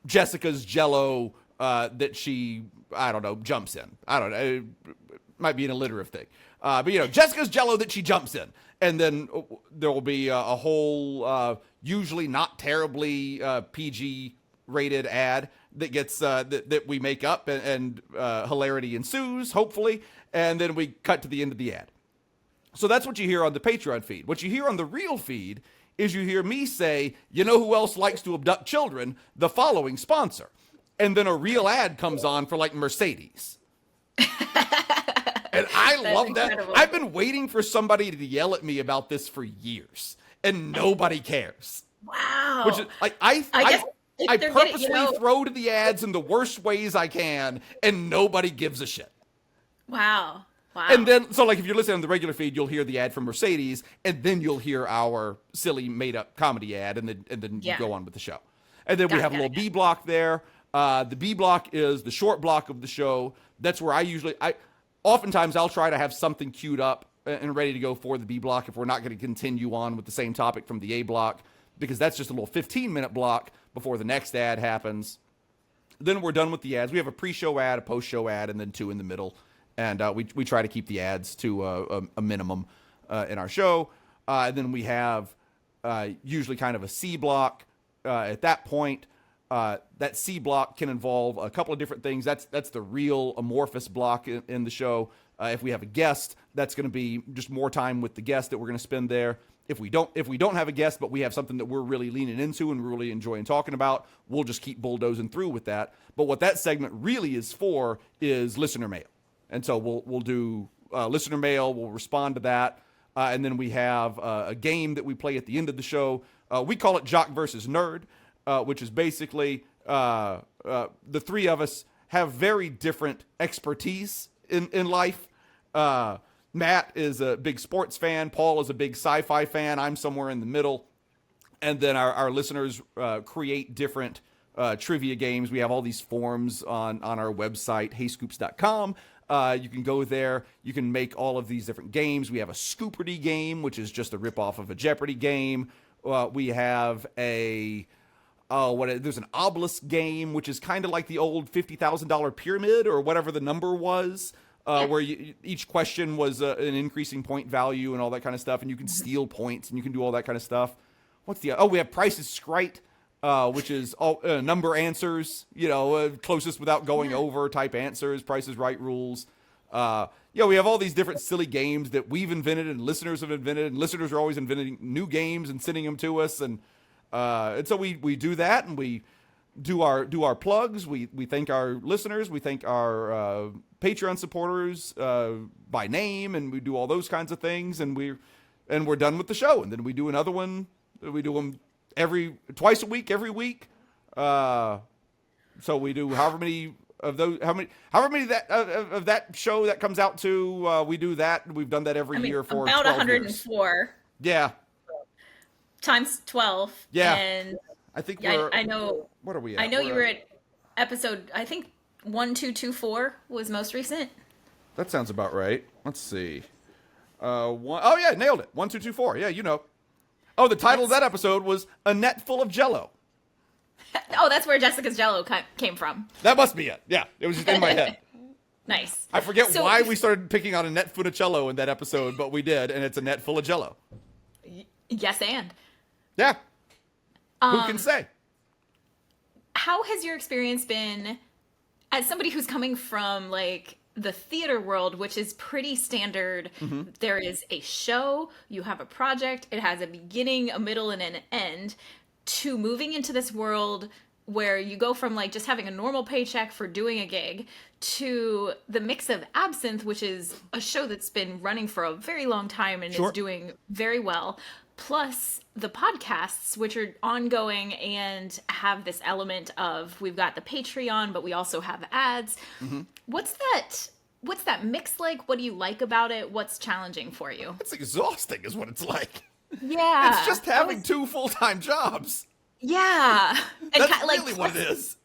Jessica's Jell-O that she, I don't know, jumps in. I don't know. It might be an alliterative thing. But, Jessica's Jell-O that she jumps in. And then there will be a whole, usually not terribly PG rated ad that gets that we make up and hilarity ensues, hopefully. And then we cut to the end of the ad. So that's what you hear on the Patreon feed. What you hear on the real feed is you hear me say, you know who else likes to abduct children? The following sponsor. And then a real ad comes on for like Mercedes. And I love that. I've been waiting for somebody to yell at me about this for years, and nobody cares. Wow. Which is like I purposely throw to the ads in the worst ways I can, and nobody gives a shit. Wow. And then, so like if you're listening on the regular feed, you'll hear the ad from Mercedes, and then you'll hear our silly made-up comedy ad, and then you go on with the show. And then we have a little B block there. The B block is the short block of the show. That's where oftentimes I'll try to have something queued up and ready to go for the B block if we're not going to continue on with the same topic from the A block, because that's just a little 15-minute block before the next ad happens. Then we're done with the ads. We have a pre-show ad, a post-show ad, and then 2 in the middle. And we try to keep the ads to a minimum in our show. And then we have usually kind of a C block at that point. That C block can involve a couple of different things. That's the real amorphous block in the show. If we have a guest, that's going to be just more time with the guest that we're going to spend there. If we don't have a guest, but we have something that we're really leaning into and really enjoying talking about, we'll just keep bulldozing through with that. But what that segment really is for is listener mail. And so we'll do listener mail. We'll respond to that. And then we have a game that we play at the end of the show. We call it Jock versus Nerd, which is basically the 3 of us have very different expertise in life. Matt is a big sports fan. Paul is a big sci-fi fan. I'm somewhere in the middle. And then our listeners create different trivia games. We have all these forms on our website, heyscoops.com. You can go there. You can make all of these different games. We have a Scooperty game, which is just a ripoff of a Jeopardy game. We have there's an obelisk game, which is kind of like the old $50,000 pyramid or whatever the number was, where each question was an increasing point value and all that kind of stuff. And you can steal points and you can do all that kind of stuff. We have Price is Right, which is all number answers, closest without going over type answers, Price is Right rules. We have all these different silly games that we've invented and listeners have invented, and listeners are always inventing new games and sending them to us. And so we do that, and we do our plugs. We thank our listeners. We thank our Patreon supporters by name, and we do all those kinds of things. And we're done with the show. And then we do another one. We do them twice a week, every week. So we do however many of those, however many that of that show that comes out to, we do that. We've done that every year for about 12 104 years. Yeah. times 12. Yeah. And I think I know. What are we at? I know you were at episode, I think 1224 was most recent. That sounds about right. Let's see. Oh yeah, nailed it. 1224. Yeah, you know. Oh, the title of that episode was A Net Full of Jello. Oh, that's where Jessica's Jello came from. That must be it. Yeah, it was just in my head. Nice. I forget why we started picking on a net full of Jello in that episode, but we did, and it's a net full of Jello. Yes, and. Yeah. Who can say? How has your experience been as somebody who's coming from like the theater world, which is pretty standard? Mm-hmm. There is a show, you have a project, it has a beginning, a middle, and an end, to moving into this world where you go from like just having a normal paycheck for doing a gig to the mix of Absinthe, which is a show that's been running for a very long time and is doing very well, plus the podcasts, which are ongoing and have this element of, we've got the Patreon, but we also have ads. Mm-hmm. What's that mix like? What do you like about it? What's challenging for you? It's exhausting is what it's like. Yeah. It's just having two full-time jobs. Yeah. That's really what it is.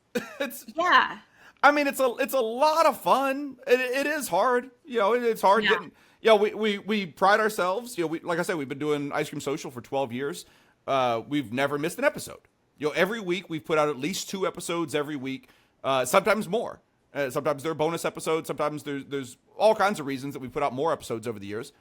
Yeah. I mean, it's a lot of fun. It is hard. You know, it's hard getting. Yeah, we pride ourselves. You know, like I said, we've been doing Ice Cream Social for 12 years. We've never missed an episode. You know, every week we've put out at least 2 episodes every week. Sometimes more. Sometimes they're bonus episodes. Sometimes there's all kinds of reasons that we put out more episodes over the years.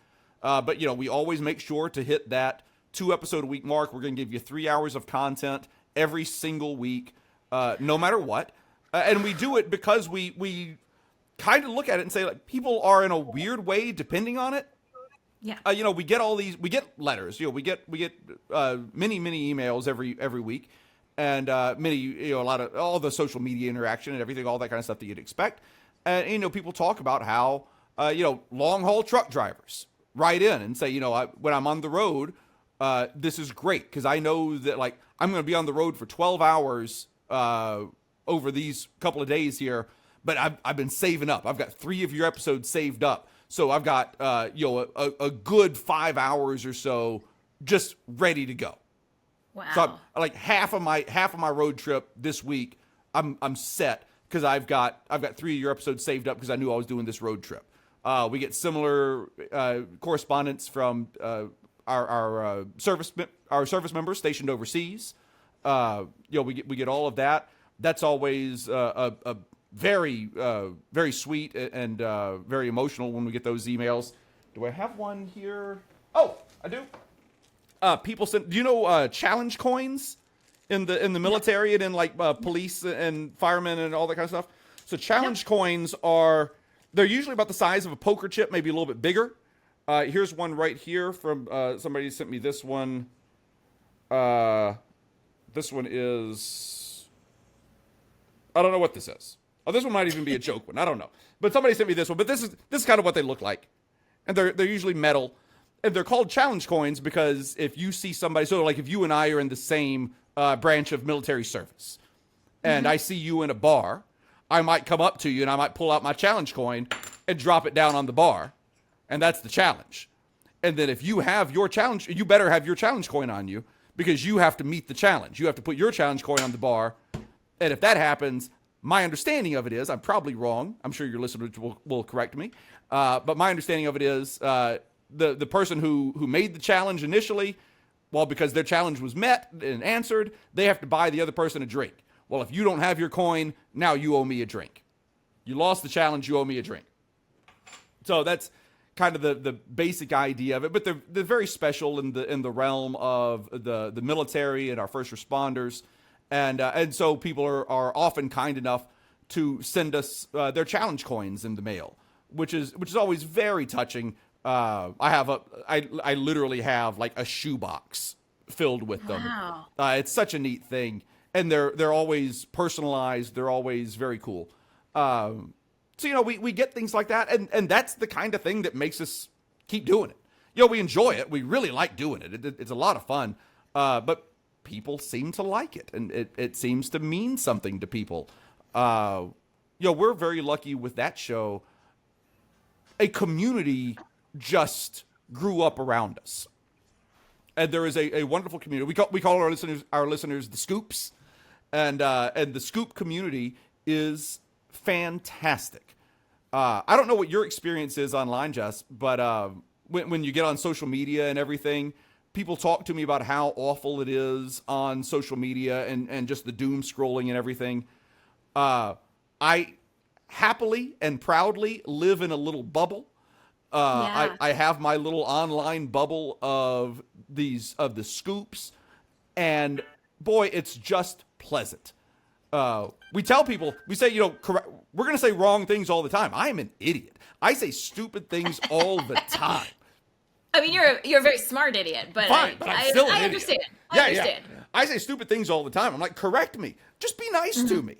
But you know, we always make sure to hit that 2 episode a week mark. We're going to give you 3 hours of content every single week, no matter what. And we do it because we kind of look at it and say, like, people are in a weird way depending on it. Yeah. You know, we get letters. You know, we get many emails every week, and many, you know, a lot of all the social media interaction and everything, all that kind of stuff that you'd expect. And you know, people talk about how you know, long haul truck drivers write in and say, you know, when I'm on the road, this is great because I know that, like, I'm going to be on the road for 12 hours over these couple of days here, but I've been saving up. I've got 3 of your episodes saved up, so I've got you know, a good 5 hours or so just ready to go. Wow. So I'm, like half of my road trip this week, I'm set because I've got 3 of your episodes saved up because I knew I was doing this road trip. We get similar correspondence from our service members stationed overseas. You know, we get all of that. That's always a very very sweet and very emotional when we get those emails. Do I have one here? Oh, I do. People send. Do you know challenge coins in the military and in like police and firemen and all that kind of stuff? So challenge coins they're usually about the size of a poker chip, maybe a little bit bigger. Here's one right here from somebody sent me this one. This one is, I don't know what this is. Oh, this one might even be a joke one. I don't know. But somebody sent me this one. But this is kind of what they look like. And they're usually metal. And they're called challenge coins because if you see somebody, so like if you and I are in the same branch of military service, and I see you in a bar, I might come up to you and I might pull out my challenge coin and drop it down on the bar. And that's the challenge. And then if you have your challenge, you better have your challenge coin on you because you have to meet the challenge. You have to put your challenge coin on the bar. And if that happens, my understanding of it is, I'm probably wrong. I'm sure your listeners will correct me. But my understanding of it is the person who made the challenge initially, well, because their challenge was met and answered, they have to buy the other person a drink. Well, if you don't have your coin, now you owe me a drink. You lost the challenge, you owe me a drink. So that's kind of the basic idea of it, but they're very special in the realm of the military and our first responders, and so people are often kind enough to send us their challenge coins in the mail, which is always very touching. I literally have like a shoebox filled with them. Wow. It's such a neat thing, and they're always personalized. They're always very cool. So, you know, we get things like that, and that's the kind of thing that makes us keep doing it. You know, we enjoy it. We really like doing it. It's a lot of fun. But people seem to like it, and it seems to mean something to people. we're very lucky with that show. A community just grew up around us. And there is a wonderful community. We call our listeners the Scoops. And the Scoop community is fantastic. I don't know what your experience is online, Jess, but when you get on social media and everything, people talk to me about how awful it is on social media and just the doom scrolling and everything. I happily and proudly live in a little bubble. I have my little online bubble of the Scoops, and boy, it's just pleasant. We tell people, we say, we're going to say wrong things all the time. I am an idiot. I say stupid things all the time. I mean, you're a very smart idiot, but fine, but I'm still an idiot. Understand. I understand. Yeah. I say stupid things all the time. I'm like, correct me. Just be nice to me.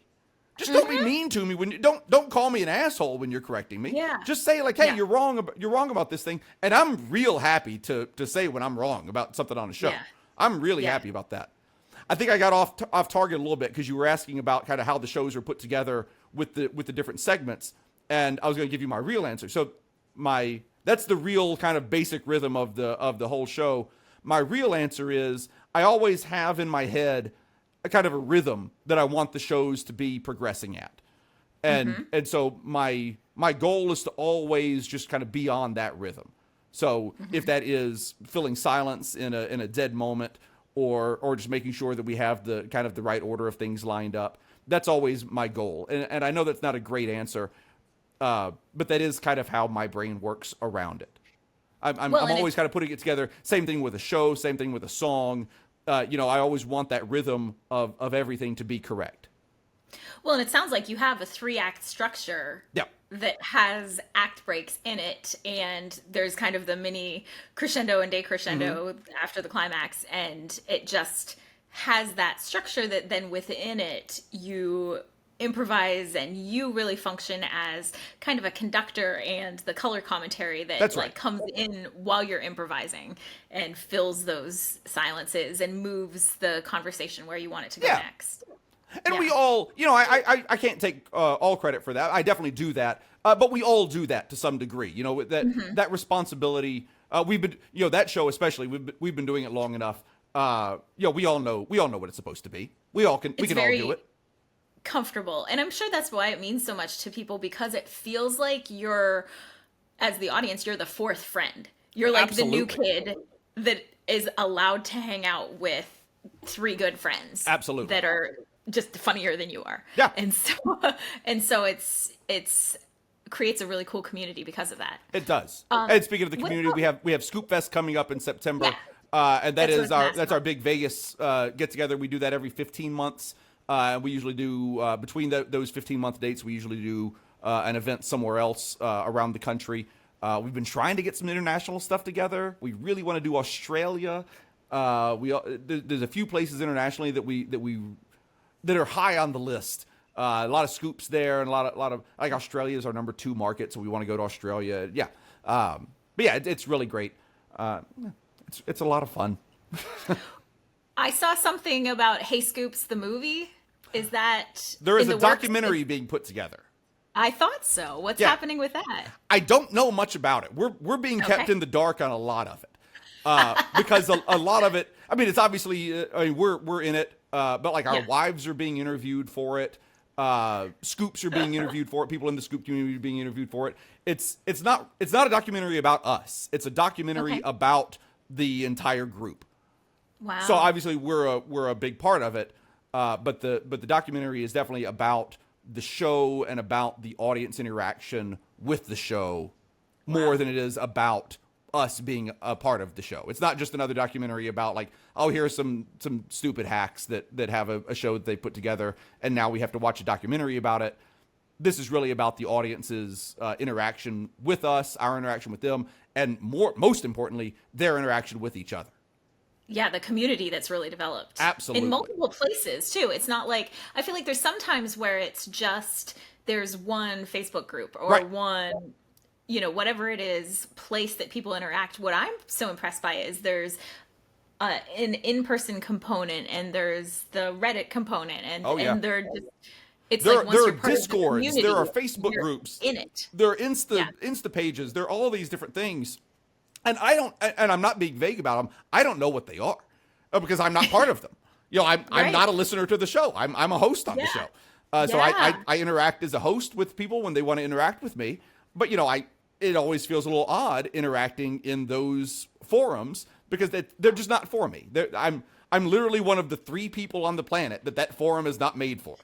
Just don't be mean to me when you don't call me an asshole when you're correcting me. Yeah. Just say like, hey, you're wrong about this thing. And I'm real happy to say when I'm wrong about something on a show. Yeah. I'm really happy about that. I think I got off target a little bit because you were asking about kind of how the shows are put together with the different segments, and I was going to give you my real answer. So that's the real kind of basic rhythm of the whole show. My real answer is I always have in my head a kind of a rhythm that I want the shows to be progressing at. And so my goal is to always just kind of be on that rhythm. So if that is filling silence in a dead moment or just making sure that we have the kind of the right order of things lined up, that's always my goal. And I know that's not a great answer, but that is kind of how my brain works around it. I'm always kind of putting it together. Same thing with a show, same thing with a song. I always want that rhythm of everything to be correct. Well, and it sounds like you have a 3-act structure that has act breaks in it, and there's kind of the mini crescendo and decrescendo after the climax, and it just has that structure that then within it you improvise and you really function as kind of a conductor and the color commentary that comes in while you're improvising and fills those silences and moves the conversation where you want it to go next. And we all, I can't take all credit for that. I definitely do that. But we all do that to some degree, that responsibility. We've been, that show especially, we've been doing it long enough. We all know what it's supposed to be. We can all do it. Comfortable. And I'm sure that's why it means so much to people, because it feels like you're, as the audience, you're the fourth friend. You're like the new kid that is allowed to hang out with 3 good friends. Absolutely. That are just funnier than you are. Yeah. And so it's creates a really cool community because of that. It does. And speaking of the community, we have Scoop Fest coming up in September. Yeah. And that's our big Vegas get together. We do that every 15 months. We usually do between those 15-month dates. We usually do an event somewhere else around the country. We've been trying to get some international stuff together. We really want to do Australia. There's a few places internationally that are high on the list. A lot of Scoops there, and a lot of like Australia is our number 2 market, so we want to go to Australia. Yeah, but yeah, it's really great. It's a lot of fun. I saw something about Hey Scoops the movie. Is that there is a documentary being put together? I thought so. What's happening with that? I don't know much about it. We're being kept in the dark on a lot of it because a lot of it. I mean, it's obviously we're in it, but like our wives are being interviewed for it. Scoops are being interviewed for it. People in the Scoop community are being interviewed for it. It's not a documentary about us. It's a documentary about the entire group. Wow. So obviously we're a big part of it, but the documentary is definitely about the show and about the audience interaction with the show more than it is about us being a part of the show. It's not just another documentary about like, oh, here's some stupid hacks that have a show that they put together, and now we have to watch a documentary about it. This is really about the audience's interaction with us, our interaction with them, and most importantly, their interaction with each other. Yeah, the community that's really developed. Absolutely. In multiple places, too. It's not like, I feel like there's some times where it's just, there's one Facebook group or one, whatever it is, place that people interact. What I'm so impressed by is there's an in-person component, and there's the Reddit component, and they're just, It's There, like once there are you're part of the Discords, community, there are Facebook you're groups, in it. there are Insta pages, there are all these different things. And I'm not being vague about them. I don't know what they are because I'm not part of them. I'm Right. not a listener to the show. I'm a host on the show. So I interact as a host with people when they want to interact with me. But, it always feels a little odd interacting in those forums because they're just not for me. I'm literally one of the 3 people on the planet that forum is not made for.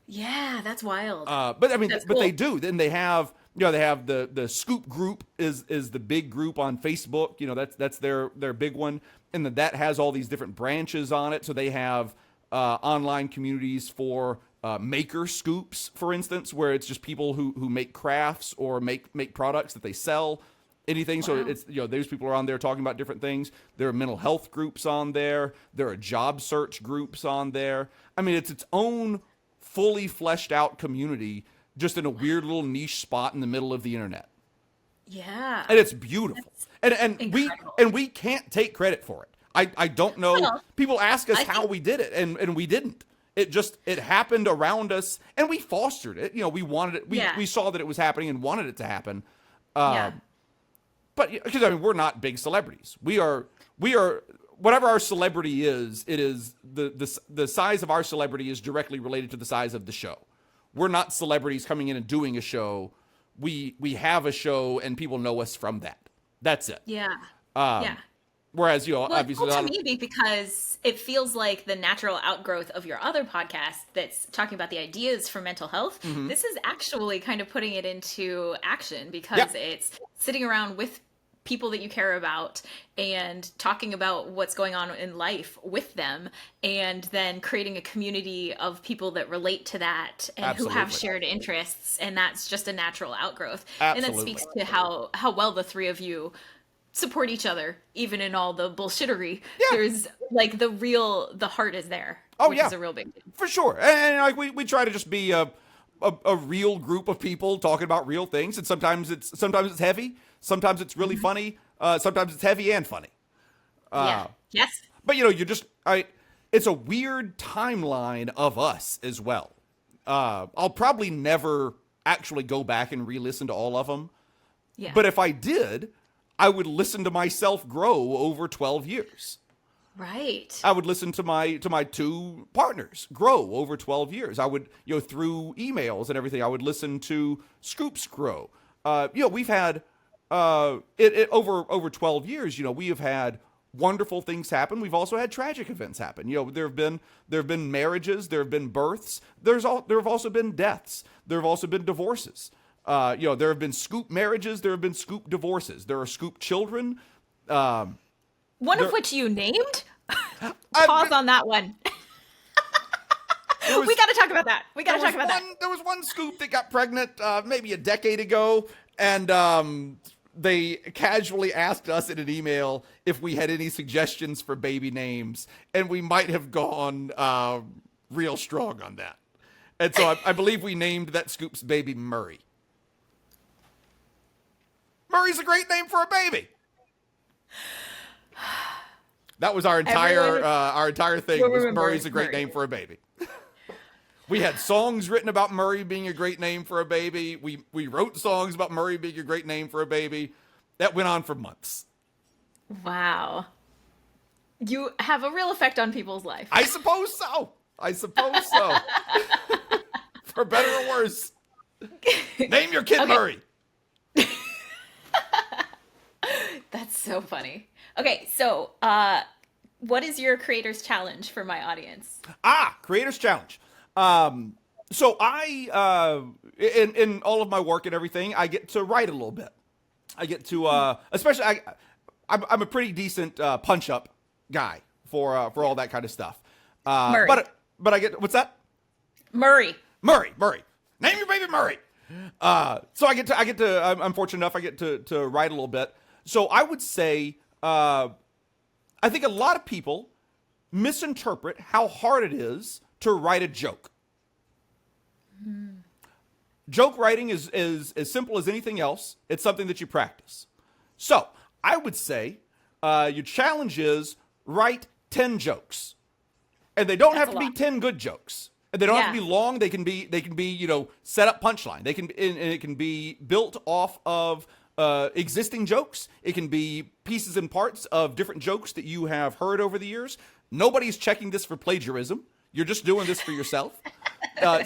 Yeah, that's wild. But I mean, That's but cool. they do. Then they have, they have the Scoop group is the big group on Facebook. That's their big one, and then that has all these different branches on it. So they have online communities for maker scoops, for instance, where it's just people who make crafts or make products that they sell. Anything. Wow. So it's, those people are on there talking about different things. There are mental health groups on there. There are job search groups on there. I mean, it's its own fully fleshed out community just in a weird little niche spot in the middle of the internet. Yeah. And it's beautiful. That's and incredible. we can't take credit for it. I don't know. Well, people ask us how we did it, and we didn't. It happened around us, and we fostered it. We wanted it. We saw that it was happening and wanted it to happen. But because we're not big celebrities. We are whatever our celebrity is. It is the size of our celebrity is directly related to the size of the show. We're not celebrities coming in and doing a show. We have a show and people know us from that. That's it. Yeah. Whereas Well, obviously to me, because it feels like the natural outgrowth of your other podcast that's talking about the ideas for mental health. Mm-hmm. This is actually kind of putting it into action because it's sitting around with people that you care about and talking about what's going on in life with them, and then creating a community of people that relate to that and who have shared interests, and that's just a natural outgrowth. Absolutely. And that speaks to how well the 3 of you support each other, even in all the bullshittery. There's like the heart is there. Which is a real big deal. For sure. And like we try to just be a real group of people talking about real things, and sometimes it's heavy, sometimes it's really funny, sometimes it's heavy and funny. Yes. But it's a weird timeline of us as well. I'll probably never actually go back and re-listen to all of them. Yeah. But if I did, I would listen to myself grow over 12 years. Right. I would listen to my 2 partners grow over 12 years. I would, through emails and everything, I would listen to Scoops grow. We've had over 12 years, we have had wonderful things happen. We've also had tragic events happen. There have been marriages, there have been births, there have also been deaths. There have also been divorces. There have been Scoop marriages, there have been Scoop divorces. There are Scoop children. One of which you named? Pause on that one. We got to talk about that. There was one Scoop that got pregnant maybe a decade ago, and they casually asked us in an email if we had any suggestions for baby names, and we might have gone real strong on that. And so I believe we named that Scoop's baby Murray. Murray's a great name for a baby. That was our entire thing. Was Murray's a great name for a baby. We had songs written about Murray being a great name for a baby. We wrote songs about Murray being a great name for a baby. That went on for months. Wow. You have a real effect on people's life. I suppose so. For better or worse. Name your kid Murray. That's so funny. Okay, so what is your creator's challenge for my audience? Creator's challenge. So I, in all of my work and everything, I get to write a little bit. I get to, especially, I'm a pretty decent punch-up guy for all that kind of stuff. Murray. But I get, what's that? Murray. Name your baby Murray. So I'm fortunate enough, I get to write a little bit. So I would say, I think a lot of people misinterpret how hard it is to write a joke. Joke writing is as simple as anything else. It's something that you practice. So I would say your challenge is write 10 jokes. And they don't have to be 10 good jokes. And they don't have to be long. They can be set up punchline. They can, and it can be built off of existing jokes. It can be pieces and parts of different jokes that you have heard over the years. Nobody's checking this for plagiarism. You're just doing this for yourself.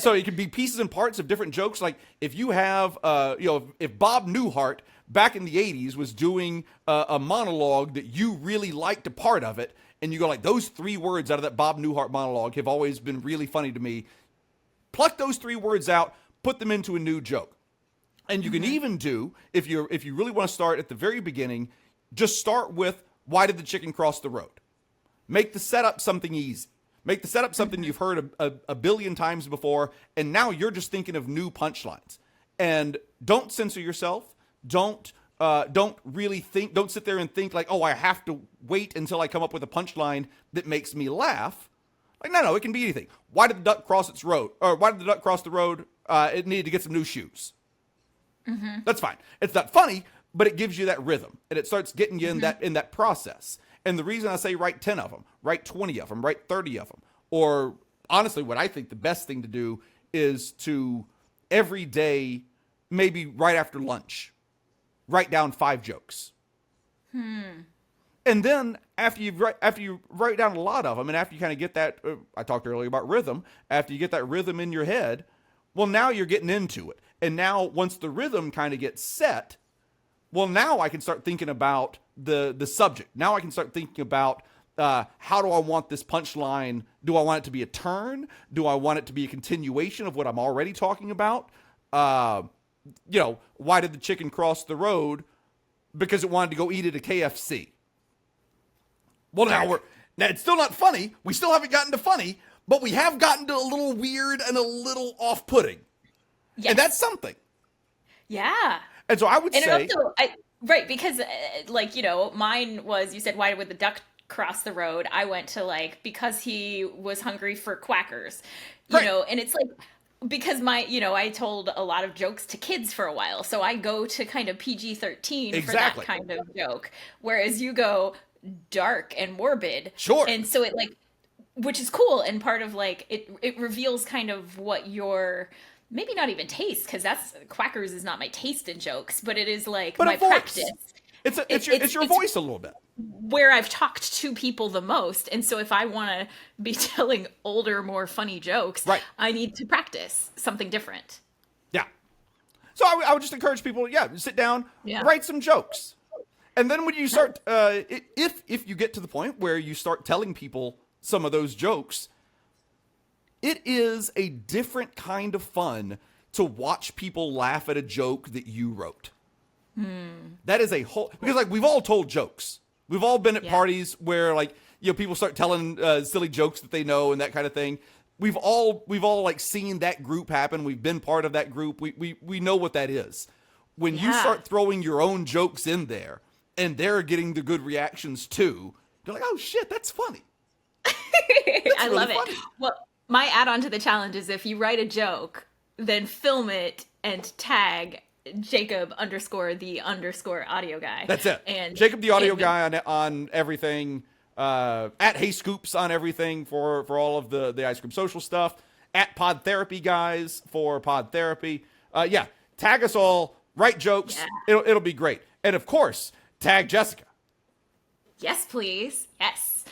So it can be pieces and parts of different jokes. Like if you have, if Bob Newhart back in the 80s was doing a monologue that you really liked a part of it, and you go like, those 3 words out of that Bob Newhart monologue have always been really funny to me. Pluck those 3 words out, put them into a new joke. And you can even do, if you really want to start at the very beginning, just start with, why did the chicken cross the road? Make the setup something easy. Make the setup something you've heard a billion times before, and now you're just thinking of new punchlines. And don't censor yourself. Don't really think. Don't sit there and think like, oh, I have to wait until I come up with a punchline that makes me laugh. Like, no, it can be anything. Why did the duck cross its road? Or why did the duck cross the road? It needed to get some new shoes. That's fine. It's not funny, but it gives you that rhythm, and it starts getting you in that process. And the reason I say write 10 of them, write 20 of them, write 30 of them, or honestly, what I think the best thing to do is to every day, maybe right after lunch, write down 5 jokes. And then after you write down a lot of them, and after you kind of get that, I talked earlier about rhythm, after you get that rhythm in your head, well, now you're getting into it. And now once the rhythm kind of gets set, well, now I can start thinking about the subject. Now I can start thinking about how do I want this punchline? Do I want it to be a turn? Do I want it to be a continuation of what I'm already talking about? Why did the chicken cross the road? Because it wanted to go eat at a KFC. Well, now it's still not funny. We still haven't gotten to funny, but we have gotten to a little weird and a little off-putting. Yes. And that's something. Yeah. And so I would say... Also, because, mine was, you said, why would the duck cross the road? I went to, because he was hungry for quackers, and it's because I told a lot of jokes to kids for a while, so I go to kind of PG-13 for that kind of joke, whereas you go dark and morbid. Sure. And so it, which is cool, and part of, it reveals kind of what your... maybe not even taste, because quackers is not my taste in jokes, but it is my practice. It's your voice a little bit. Where I've talked to people the most, and so if I want to be telling older, more funny jokes, I need to practice something different. Yeah. So I would just encourage people, sit down, write some jokes, and then when you start, if you get to the point where you start telling people some of those jokes, it is a different kind of fun to watch people laugh at a joke that you wrote. That is a whole, because we've all told jokes. We've all been at parties where people start telling silly jokes that they know and that kind of thing. We've all seen that group happen. We've been part of that group. We know what that is. When you start throwing your own jokes in there and they're getting the good reactions too, you're like, oh shit, that's funny. I really love it. Funny. Well, my add-on to the challenge is if you write a joke, then film it and tag Jacob _ audio guy. That's it. And Jacob the audio guy on everything. At Hey Scoops on everything for all of the Ice Cream Social stuff. At Pod Therapy guys for Pod Therapy. Tag us all. Write jokes. Yeah. It'll be great. And of course, tag Jessica. Yes, please. Yes.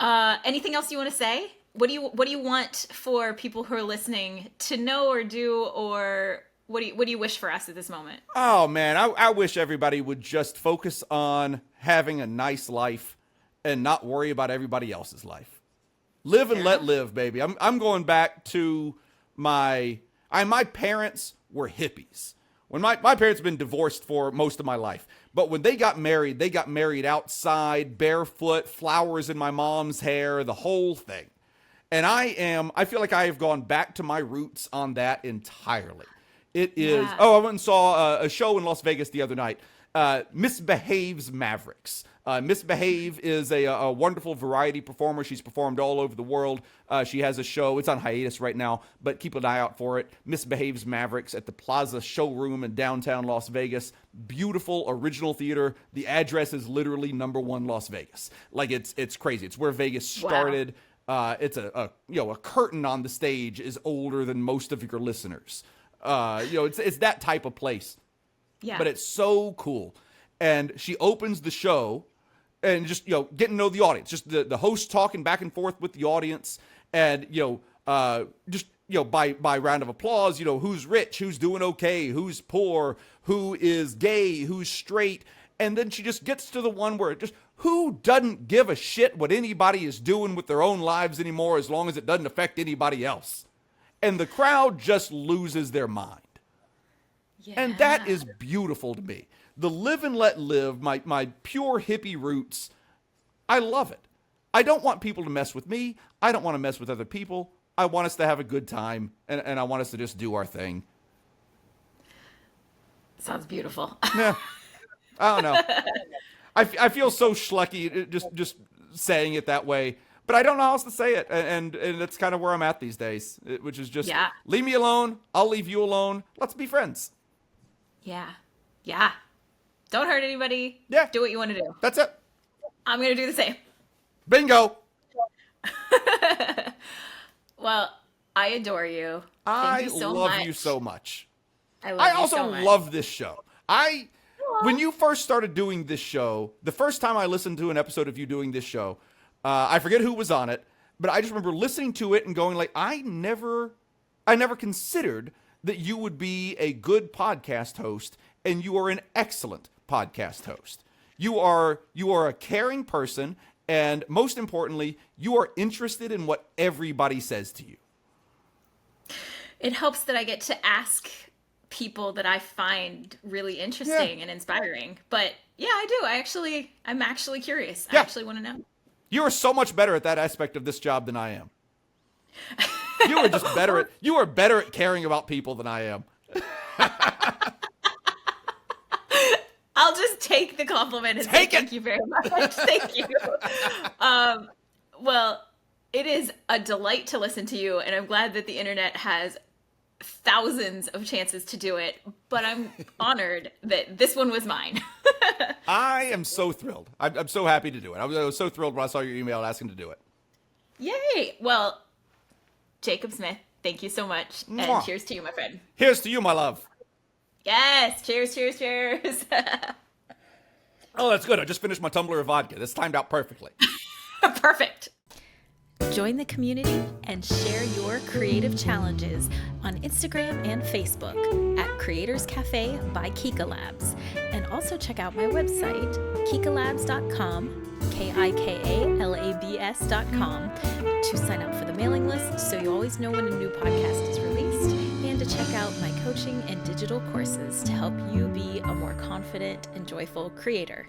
Anything else you want to say? What do you want for people who are listening to know or do, or what do you wish for us at this moment? Oh man, I wish everybody would just focus on having a nice life and not worry about everybody else's life. Live and let live, baby. I'm going back to my parents were hippies. When my parents have been divorced for most of my life, but when they got married outside, barefoot, flowers in my mom's hair, the whole thing. And I feel like I have gone back to my roots on that entirely. It is, I went and saw a show in Las Vegas the other night, Misbehaves Mavericks. Misbehave is a wonderful variety performer. She's performed all over the world. She has a show. It's on hiatus right now, but keep an eye out for it. Misbehaves Mavericks at the Plaza Showroom in downtown Las Vegas. Beautiful original theater. The address is literally #1 Las Vegas. It's crazy. It's where Vegas started. it's a curtain on the stage is older than most of your listeners. It's that type of place. Yeah. But it's so cool. And she opens the show and just, getting to know the audience, just the host talking back and forth with the audience, and, by round of applause, who's rich, who's doing okay, who's poor, who is gay, who's straight. And then she just gets to the one where who doesn't give a shit what anybody is doing with their own lives anymore, as long as it doesn't affect anybody else. And the crowd just loses their mind. Yeah. And that is beautiful to me. The live and let live, my pure hippie roots, I love it. I don't want people to mess with me. I don't want to mess with other people. I want us to have a good time, and I want us to just do our thing. Sounds beautiful. Yeah. I don't know. I feel so schlucky just saying it that way, but I don't know how else to say it, and that's kind of where I'm at these days, which is just leave me alone. I'll leave you alone. Let's be friends. Yeah. Yeah. Don't hurt anybody. Yeah. Do what you want to do. That's it. I'm going to do the same. Bingo. Well, I adore you. Thank you so much. You so much. I also love this show. When you first started doing this show, the first time I listened to an episode of you doing this show, I forget who was on it, but I just remember listening to it and going like, I never considered that you would be a good podcast host, and you are an excellent podcast host. You are a caring person, and most importantly, you are interested in what everybody says to you. It helps that I get to ask people that I find really interesting and inspiring. But yeah, I do. I'm actually curious. I actually want to know. You are so much better at that aspect of this job than I am. You are just you are better at caring about people than I am. I'll just take the compliment and say thank you very much. Thank you. Well, it is a delight to listen to you, and I'm glad that the internet has thousands of chances to do it, but I'm honored that this one was mine. I am so thrilled. I'm so happy to do it. I was so thrilled when I saw your email asking to do it. Yay! Well, Jacob Smith, thank you so much. Mwah. And cheers to you, my friend. Here's to you, my love. Yes! Cheers, cheers, cheers. Oh, that's good. I just finished my tumbler of vodka. This timed out perfectly. Perfect. Join the community and share your creative challenges on Instagram and Facebook at Creators Cafe by Kika Labs. And also check out my website, kikalabs.com, KIKALABS.com, to sign up for the mailing list so you always know when a new podcast is released, and to check out my coaching and digital courses to help you be a more confident and joyful creator.